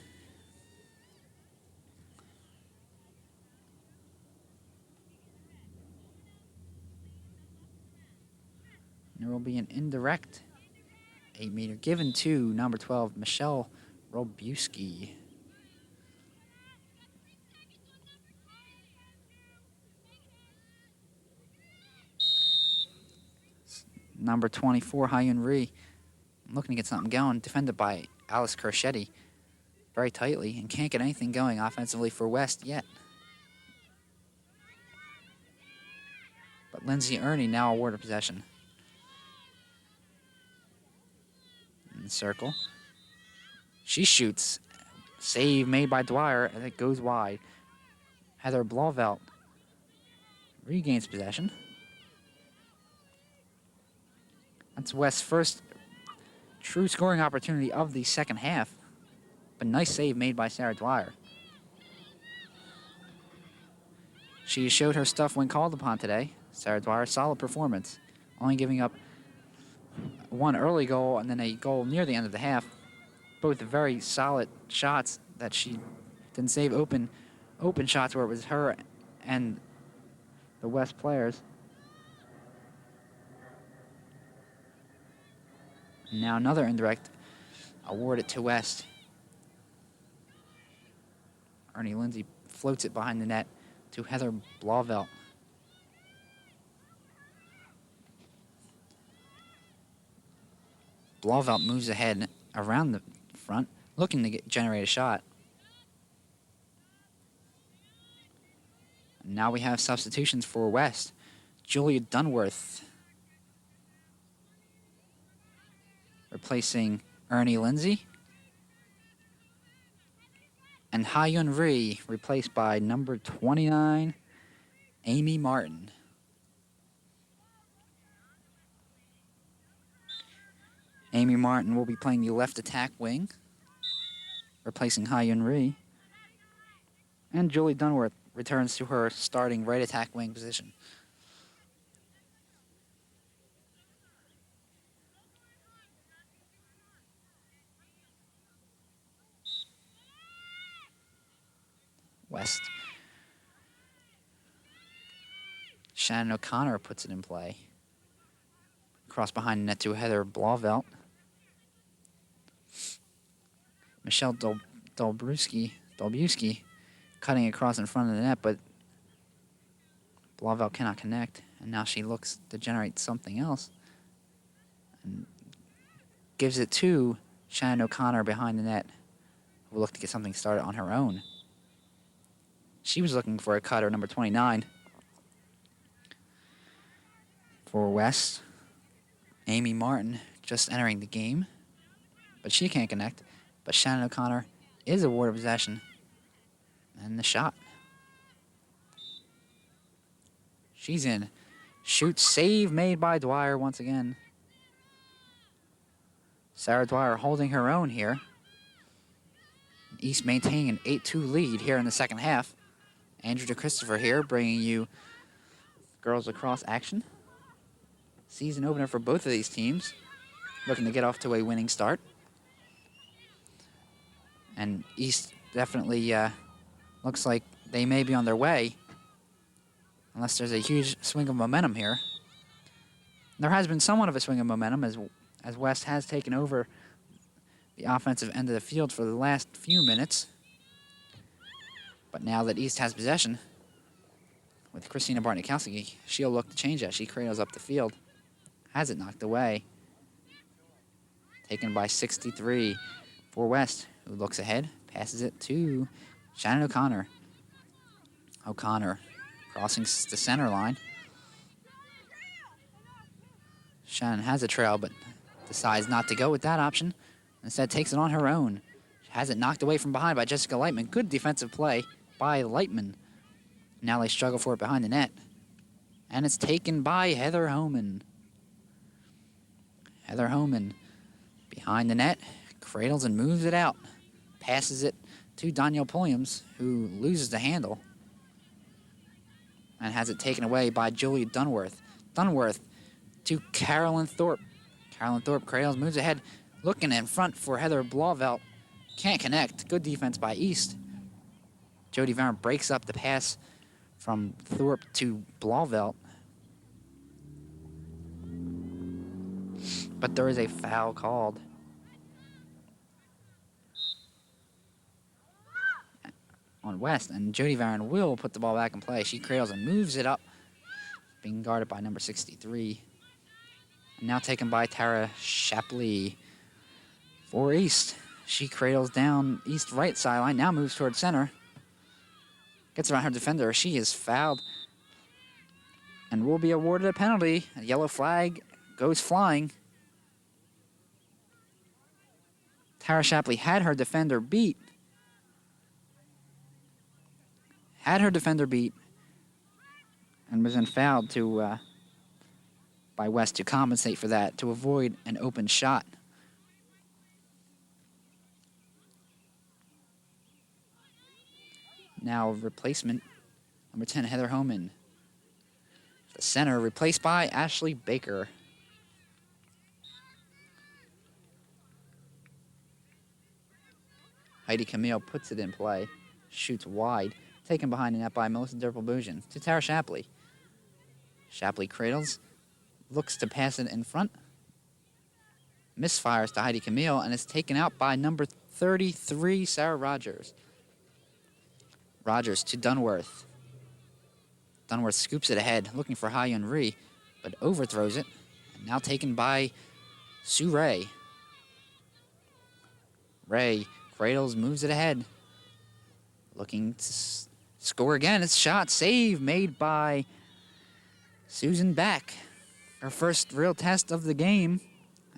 Speaker 1: There will be an indirect 8-meter given to number 12, Michelle Robuski. Number 24, Hyun Ri, looking to get something going, defended by Alice Kerschetti very tightly and can't get anything going offensively for West yet. But Lindsay Ernie now awarded possession. In the circle. She shoots. Save made by Dwyer, and it goes wide. Heather Blauvelt regains possession. That's West's first true scoring opportunity of the second half. But nice save made by Sarah Dwyer. She showed her stuff when called upon today. Sarah Dwyer, solid performance. Only giving up one early goal and then a goal near the end of the half. Both very solid shots that she didn't save open shots where it was her and the West players. Now another indirect awarded to West. Ernie Lindsay floats it behind the net to Heather Blauvelt. Blauvelt moves ahead around the front, looking to generate a shot. Now we have substitutions for West. Julia Dunworth replacing Ernie Lindsay. And Ha-Yun Ri replaced by number 29, Amy Martin. Amy Martin will be playing the left attack wing, replacing Ha-Yun Ri. And Julie Dunworth returns to her starting right attack wing position. West. Shannon O'Connor puts it in play. Cross behind the net to Heather Blauvelt. Michelle Dolbuski cutting across in front of the net, but Blauvelt cannot connect. And now she looks to generate something else. And gives it to Shannon O'Connor behind the net, who will look to get something started on her own. She was looking for a cutter, number 29. For West, Amy Martin just entering the game, but she can't connect. But Shannon O'Connor is awarded possession. And the shot. She's in. Shoot, save made by Dwyer once again. Sarah Dwyer holding her own here. East maintaining an 8-2 lead here in the second half. Andrew DeChristopher here bringing you girls lacrosse action. Season opener for both of these teams, looking to get off to a winning start. And East definitely looks like they may be on their way, unless there's a huge swing of momentum here. There has been somewhat of a swing of momentum as West has taken over the offensive end of the field for the last few minutes. But now that East has possession, with Christina Bartnikowski, she'll look to change that. She cradles up the field, has it knocked away. Taken by 63 for West, who looks ahead, passes it to Shannon O'Connor. O'Connor crossing the center line. Shannon has a trail, but decides not to go with that option. Instead, takes it on her own. She has it knocked away from behind by Jessica Lightman. Good defensive play by Lightman. Now they struggle for it behind the net. And it's taken by Heather Homan. Heather Homan behind the net, cradles and moves it out. Passes it to Danielle Pulliams, who loses the handle. And has it taken away by Julie Dunworth. Dunworth to Carolyn Thorpe. Carolyn Thorpe cradles, moves ahead, looking in front for Heather Blauvelt. Can't connect. Good defense by East. Jody Varn breaks up the pass from Thorpe to Blauvelt. But there is a foul called. On West, and Jody Varn will put the ball back in play. She cradles and moves it up, being guarded by number 63. And now taken by Tara Shapley for East. She cradles down East right sideline, now moves towards center. Gets around her defender. She is fouled and will be awarded a penalty. A yellow flag goes flying. Tara Shapley had her defender beat. And was then fouled by West to compensate for that, to avoid an open shot. Now replacement, number 10, Heather Homan. The center, replaced by Ashley Baker. Heidi Camille puts it in play, shoots wide, taken behind the net by Melissa Derpel-Bougian to Tara Shapley. Shapley cradles, looks to pass it in front, misfires to Heidi Camille, and is taken out by number 33, Sarah Rogers. Rogers to Dunworth. Dunworth scoops it ahead, looking for Ha-Yun Ri, but overthrows it, and now taken by Sue Ray. Ray cradles, moves it ahead, looking to score again. It's shot, save made by Susan Beck. Her first real test of the game,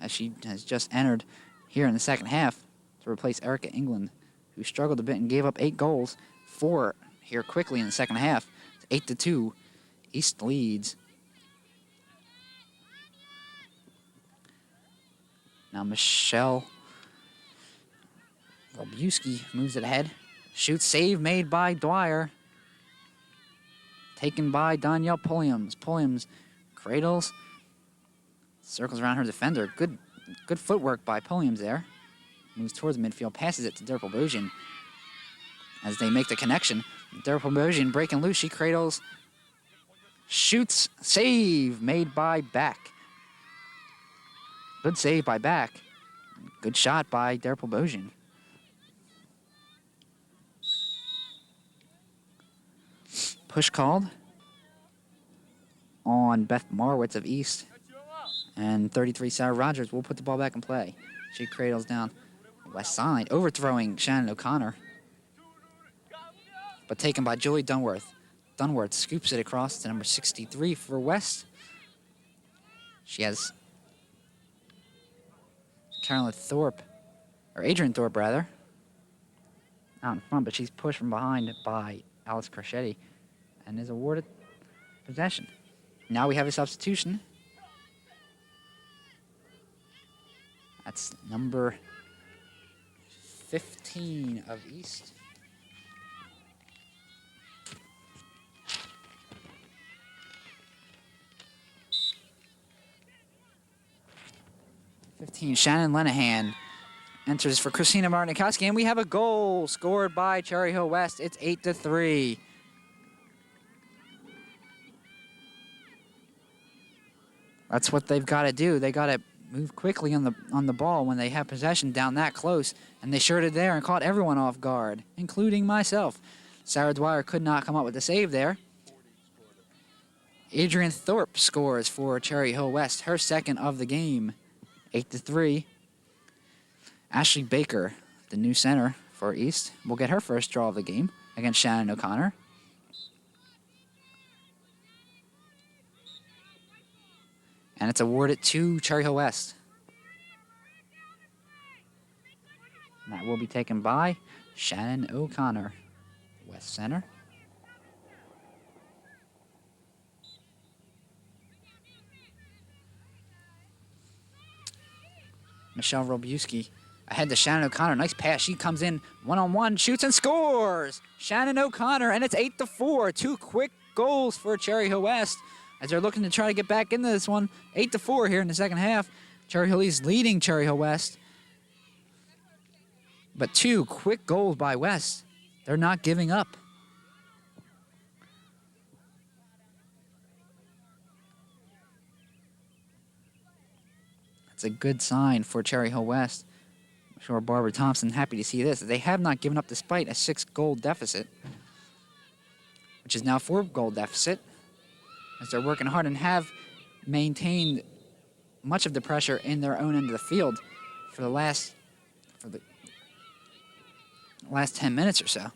Speaker 1: as she has just entered here in the second half to replace Erica England, who struggled a bit and gave up 8 goals. 4 here quickly in the second half. It's 8-2. East leads. Now Michelle Robuski moves it ahead. Shoots, save made by Dwyer. Taken by Danielle Pulliams. Pulliams cradles, circles around her defender. Good footwork by Pulliams there. Moves towards midfield, passes it to Derpel-Bougian. As they make the connection, Derpel-Bougian breaking loose. She cradles, shoots, save made by Back. Good save by Back. Good shot by Derpel-Bougian. Push called on Beth Marwitz of East. And 33, Sarah Rogers will put the ball back in play. She cradles down west side, overthrowing Shannon O'Connor. But taken by Julie Dunworth. Dunworth scoops it across to number 63 for West. She has Adrian Thorpe, rather, out in front, but she's pushed from behind by Alice Crescetti and is awarded possession. Now we have a substitution. That's number 15 of East. 15, Shannon Lenahan enters for Christina Martinikowski, and we have a goal scored by Cherry Hill West. It's 8-3. That's what they've got to do. They got to move quickly on the ball when they have possession down that close, and they sure did there and caught everyone off guard, including myself. Sarah Dwyer could not come up with a save there. Adrian Thorpe scores for Cherry Hill West, her second of the game, 8-3. Ashley Baker, the new center for East, will get her first draw of the game against Shannon O'Connor. And it's awarded to Cherry Hill West. And that will be taken by Shannon O'Connor, West center. Michelle Robuski ahead to Shannon O'Connor. Nice pass. She comes in one-on-one, shoots and scores. Shannon O'Connor, and it's 8-4. 2 quick goals for Cherry Hill West as they're looking to try to get back into this one. 8-4 here in the second half. Cherry Hill East leading Cherry Hill West. But 2 quick goals by West. They're not giving up. That's a good sign for Cherry Hill West. I'm sure Barbara Thompson happy to see this. They have not given up despite a 6-goal deficit, which is now a 4-goal deficit, as they're working hard and have maintained much of the pressure in their own end of the field for the last 10 minutes or so.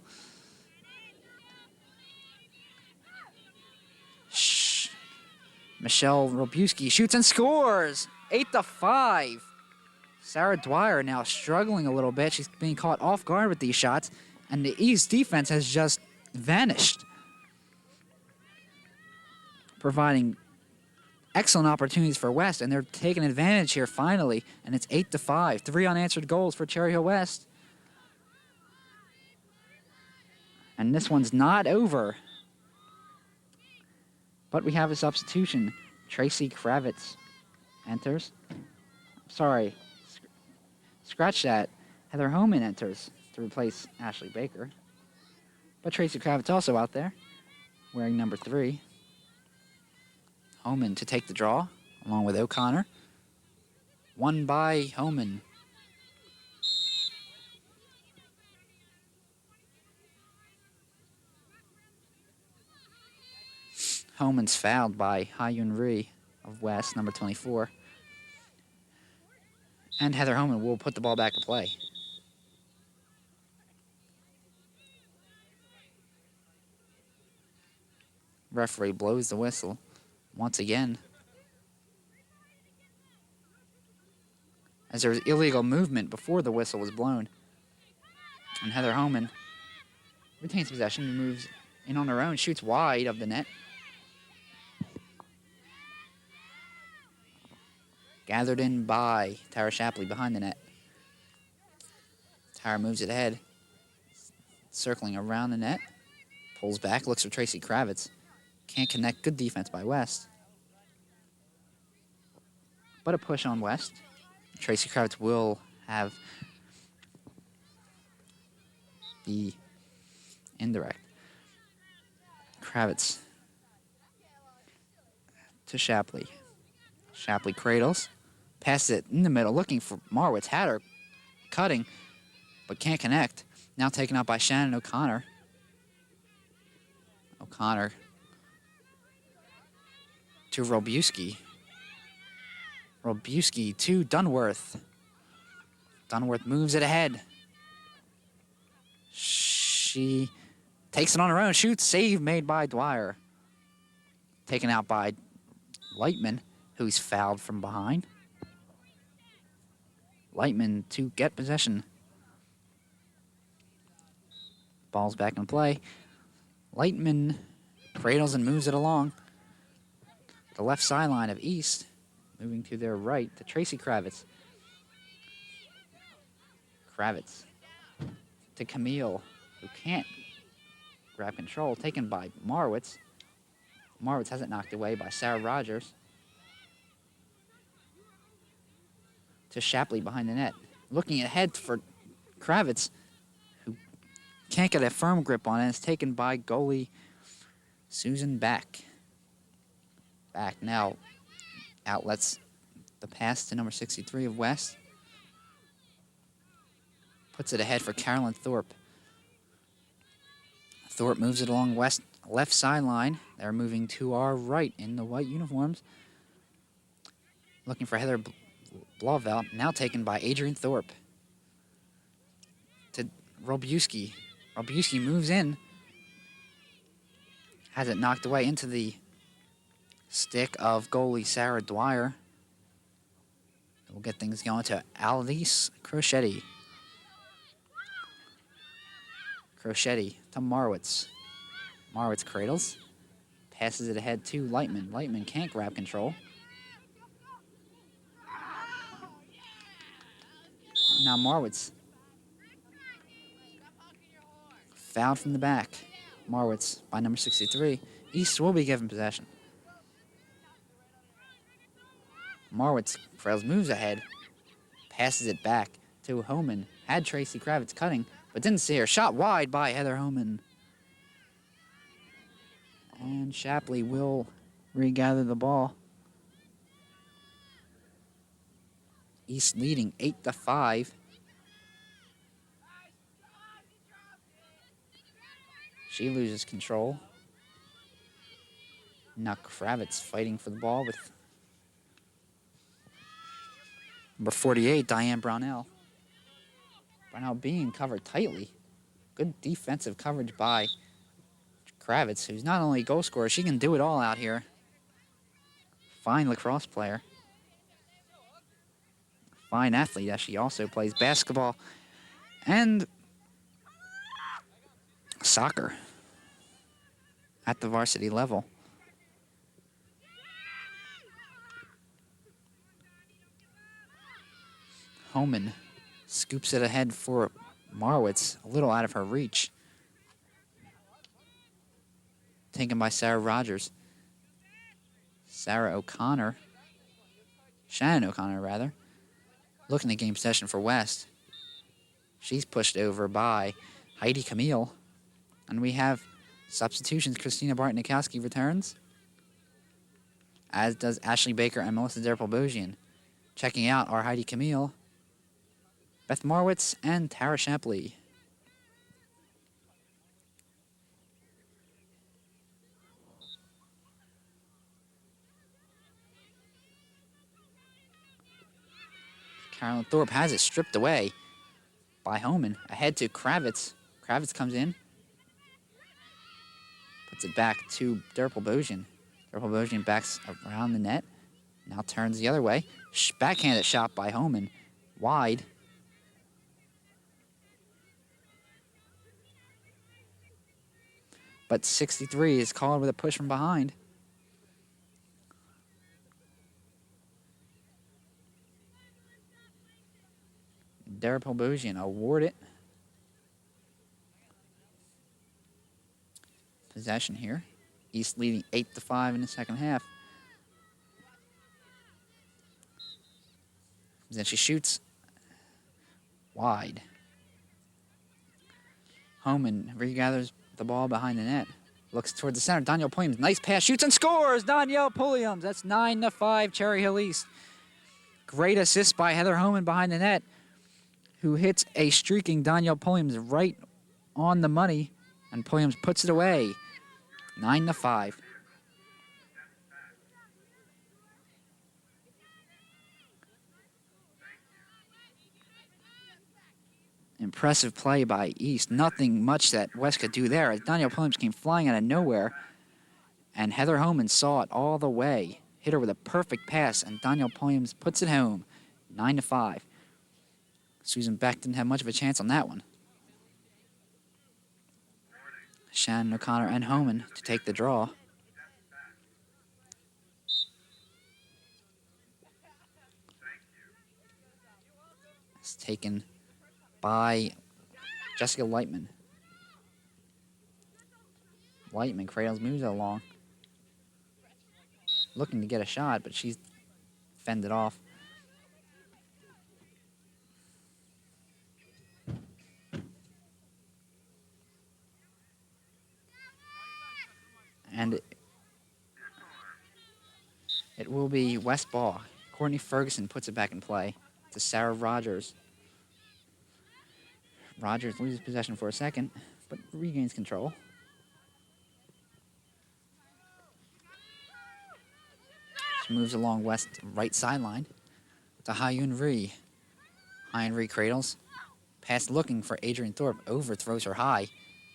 Speaker 1: Michelle Robuski shoots and scores. 8-5. Sarah Dwyer now struggling a little bit. She's being caught off guard with these shots, and the East defense has just vanished, providing excellent opportunities for West, and they're taking advantage here finally, and it's 8-5. 3 unanswered goals for Cherry Hill West. And this one's not over. But we have a substitution. Tracy Kravitz enters. Sorry. Scratch that. Heather Homan enters to replace Ashley Baker. But Tracy Kravitz also out there, wearing number 3. Homan to take the draw, along with O'Connor. Won by Homan. Homan's fouled by Ha-Yun Ri of West, number 24. And Heather Homan will put the ball back in play. Referee blows the whistle once again, as there was illegal movement before the whistle was blown. And Heather Homan retains possession and moves in on her own, shoots wide of the net. Gathered in by Tara Shapley behind the net. Tara moves it ahead, circling around the net. Pulls back, looks for Tracy Kravitz. Can't connect. Good defense by West. But a push on West. Tracy Kravitz will have the indirect. Kravitz to Shapley. Shapley cradles. Passes it in the middle, looking for Marwitz. Had her cutting, but can't connect. Now taken out by Shannon O'Connor. O'Connor to Robuski. Robuski to Dunworth. Dunworth moves it ahead. She takes it on her own. Shoots. Save made by Dwyer. Taken out by Lightman, who's fouled from behind. Lightman to get possession. Ball's back in play. Lightman cradles and moves it along the left sideline of East, moving to their right to Tracy Kravitz. Kravitz to Camille, who can't grab control, taken by Marwitz. Marwitz has it knocked away by Sarah Rogers. to Shapley behind the net. Looking ahead for Kravitz, who can't get a firm grip on it. It's taken by goalie Susan Back. Back now outlets the pass to number 63 of West. Puts it ahead for Carolyn Thorpe. Thorpe moves it along West left sideline. They're moving to our right in the white uniforms. Looking for Heather Blauvelt, now taken by Adrian Thorpe. To Robuski. Robuski moves in. Has it knocked away into the stick of goalie Sarah Dwyer. We'll get things going to Alice Crocetti. Crocetti to Marwitz. Marwitz cradles. Passes it ahead to Lightman. Lightman can't grab control. Now Marwitz. Fouled from the back. Marwitz by number 63. East will be given possession. Marwitz trails, moves ahead. Passes it back to Homan. Had Tracy Kravitz cutting, but didn't see her. Shot wide by Heather Homan. And Shapley will regather the ball. East leading 8-5. She loses control. Now Kravitz fighting for the ball with number 48, Diane Brownell. Brownell being covered tightly. Good defensive coverage by Kravitz, who's not only a goal scorer, she can do it all out here. Fine lacrosse player. Fine athlete, as she also plays basketball and soccer at the varsity level. Homan scoops it ahead for Marwitz, a little out of her reach. Taken by Sarah Rogers. Shannon O'Connor, rather, looking to gain possession for West. She's pushed over by Heidi Camille. And we have substitutions. Christina Bartnikowski returns, as does Ashley Baker and Melissa Derpel-Bozian. Checking out are Heidi Camille, Beth Marwitz, and Tara Shapley. Carolyn Thorpe has it stripped away by Homan. Ahead to Kravitz. Kravitz comes in. Puts it back to Derpel-Bozian. Derpel-Bozian backs around the net. Now turns the other way. Backhanded shot by Homan. Wide. But 63 is called with a push from behind. Derpel-Bozian award it. Possession here. East leading 8-5 in the second half. Then she shoots wide. Homan regathers the ball behind the net. Looks toward the center. Danielle Pulliams, nice pass, shoots and scores! Danielle Pulliams, that's 9-5, Cherry Hill East. Great assist by Heather Homan behind the net, who hits a streaking Danielle Pulliams right on the money, and Pulliams puts it away. 9-5. Impressive play by East. Nothing much that West could do there, as Danielle Pulliams came flying out of nowhere, and Heather Homan saw it all the way. Hit her with a perfect pass, and Danielle Pulliams puts it home. 9-5. Susan Beck didn't have much of a chance on that one. Shannon O'Connor and Homan to take the draw. It's taken by Jessica Lightman. Lightman cradles, moves it along. Looking to get a shot, but she's fended off. And it will be West ball. Courtney Ferguson puts it back in play to Sarah Rogers. Rogers loses possession for a second, but regains control. She moves along West right sideline to Hyun Ri. Hyun Ri cradles. Pass looking for Adrian Thorpe. Overthrows her high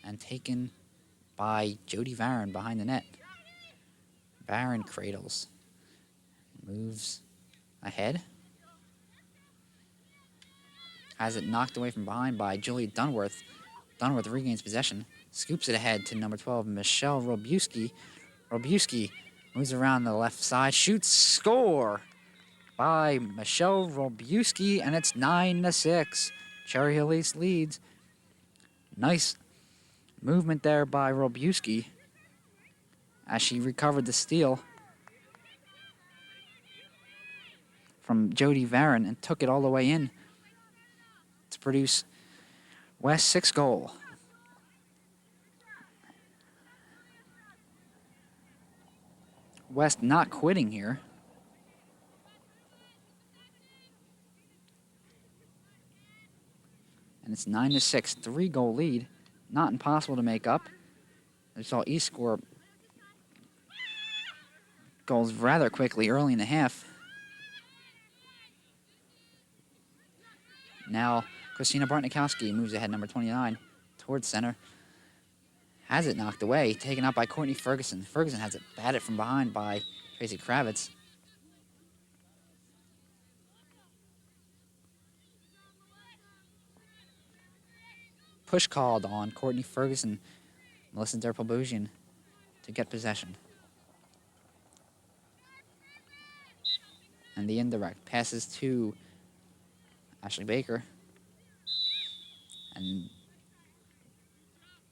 Speaker 1: and taken by Jody Varon behind the net. Varon cradles. Moves ahead. Has it knocked away from behind by Julia Dunworth. Dunworth regains possession. Scoops it ahead to number 12, Michelle Robuski. Robuski moves around the left side. Shoots. Score by Michelle Robuski, and it's 9-6. Cherry Hill East leads. Nice movement there by Robuski as she recovered the steal from Jody Varon and took it all the way in to produce West's 6th goal. West not quitting here. And it's 9-6, 3-goal lead. Not impossible to make up. We saw East score goals rather quickly early in the half. Now, Christina Bartnikowski moves ahead, number 29, towards center. Has it knocked away, taken out by Courtney Ferguson. Ferguson has it batted from behind by Tracy Kravitz. Push called on Courtney Ferguson, Melissa Derpel-Bougian to get possession. And the indirect passes to Ashley Baker. And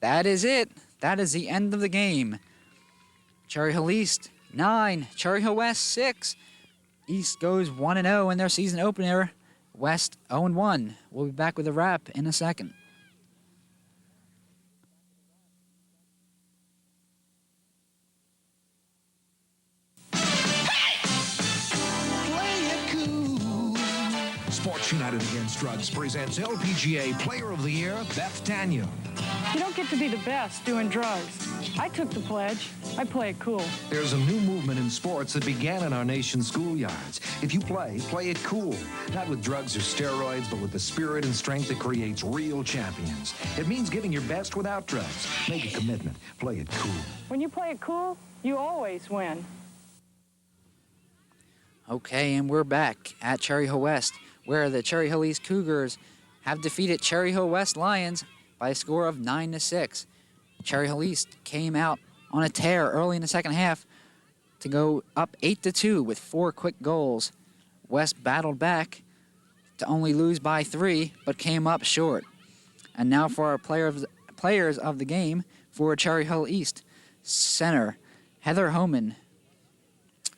Speaker 1: that is it. That is the end of the game. Cherry Hill East 9, Cherry Hill West 6. East goes 1-0 in their season opener. West 0-1. We'll be back with a wrap in a second.
Speaker 7: Sports United Against Drugs presents LPGA Player of the Year, Beth Daniel.
Speaker 8: You don't get to be the best doing drugs. I took the pledge. I play it cool.
Speaker 7: There's a new movement in sports that began in our nation's schoolyards. If you play it cool. Not with drugs or steroids, but with the spirit and strength that creates real champions. It means giving your best without drugs. Make a commitment. Play it cool.
Speaker 8: When you play it cool, you always win.
Speaker 1: Okay, and we're back at Cherry Hill West, where the Cherry Hill East Cougars have defeated Cherry Hill West Lions by a score of 9-6. Cherry Hill East came out on a tear early in the second half to go up 8-2 with 4 quick goals. West battled back to only lose by 3, but came up short. And now for our players of the game for Cherry Hill East. Center, Heather Homan,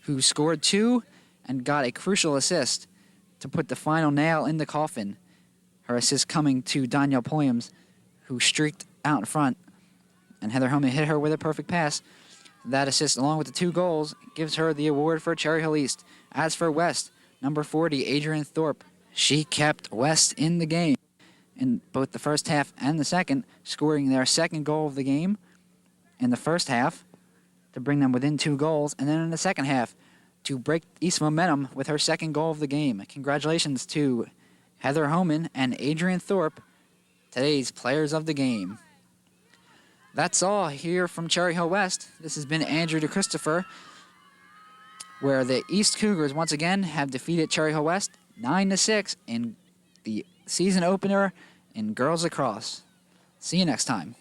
Speaker 1: who scored 2 and got a crucial assist to put the final nail in the coffin. Her assist coming to Danielle Poyams, who streaked out in front, and Heather Homan hit her with a perfect pass. That assist, along with the 2 goals, gives her the award for Cherry Hill East. As for West, number 40, Adrian Thorpe, she kept West in the game in both the first half and the second, scoring their 2nd goal of the game in the first half to bring them within 2 goals, and then in the second half to break East momentum with her 2nd goal of the game. Congratulations to Heather Homan and Adrian Thorpe, today's players of the game. That's all here from Cherry Hill West. This has been Andrew DeChristopher, where the East Cougars once again have defeated Cherry Hill West 9-6 in the season opener in Girls Lacrosse. See you next time.